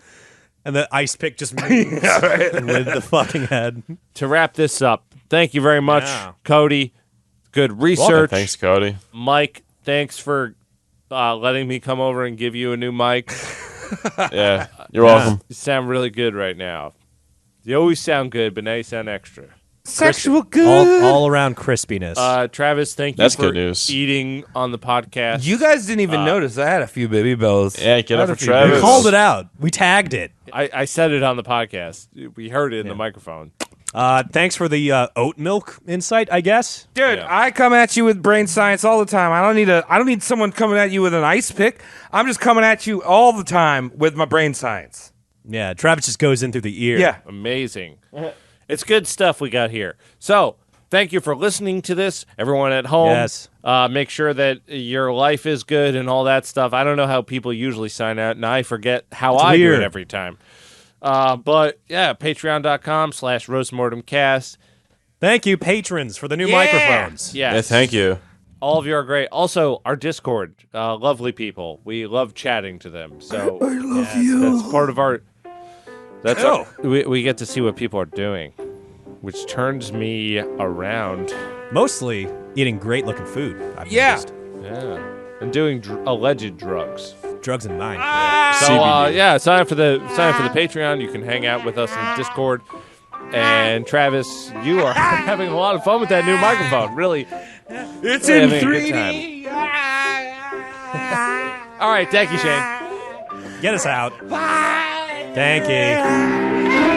And the ice pick just moves with the fucking head. To wrap this up, thank you very much, Yeah. Cody. Good research. Thanks, Cody. Mike, thanks for letting me come over and give you a new mic. Yeah, you're welcome. You sound really good right now. You always sound good, but now you sound extra. Sexual good. All around crispiness. Travis, thank you That's for good news. eating on the podcast. You guys didn't even notice I had a few baby bells. Yeah, get I up had for a few Travis. We called it out. We tagged it. I said it on the podcast. We heard it in the microphone. Thanks for the oat milk insight, I guess. Dude, Yeah. I come at you with brain science all the time. I don't need someone coming at you with an ice pick. I'm just coming at you all the time with my brain science. Yeah, Travis just goes in through the ear. Yeah. Amazing. It's good stuff we got here. So, thank you for listening to this, everyone at home. Yes. Make sure that your life is good and all that stuff. I don't know how people usually sign out, and I forget how I do weird. it every time. But, yeah, patreon.com/roastmortemcast. Thank you, patrons, for the new microphones. Yes. Yeah, thank you. All of you are great. Also, our Discord, lovely people. We love chatting to them. So I love you. That's part of our. We get to see what people are doing, which turns me around. Mostly eating great-looking food. I've Yeah. noticed. Yeah, and doing alleged drugs. Drugs and mine. So CBD. sign up for the Patreon. You can hang out with us in Discord. And Travis, you are having a lot of fun with that new microphone. Really, It's really in having a good 3D. All right, thank you, Shane. Get us out. Thank you.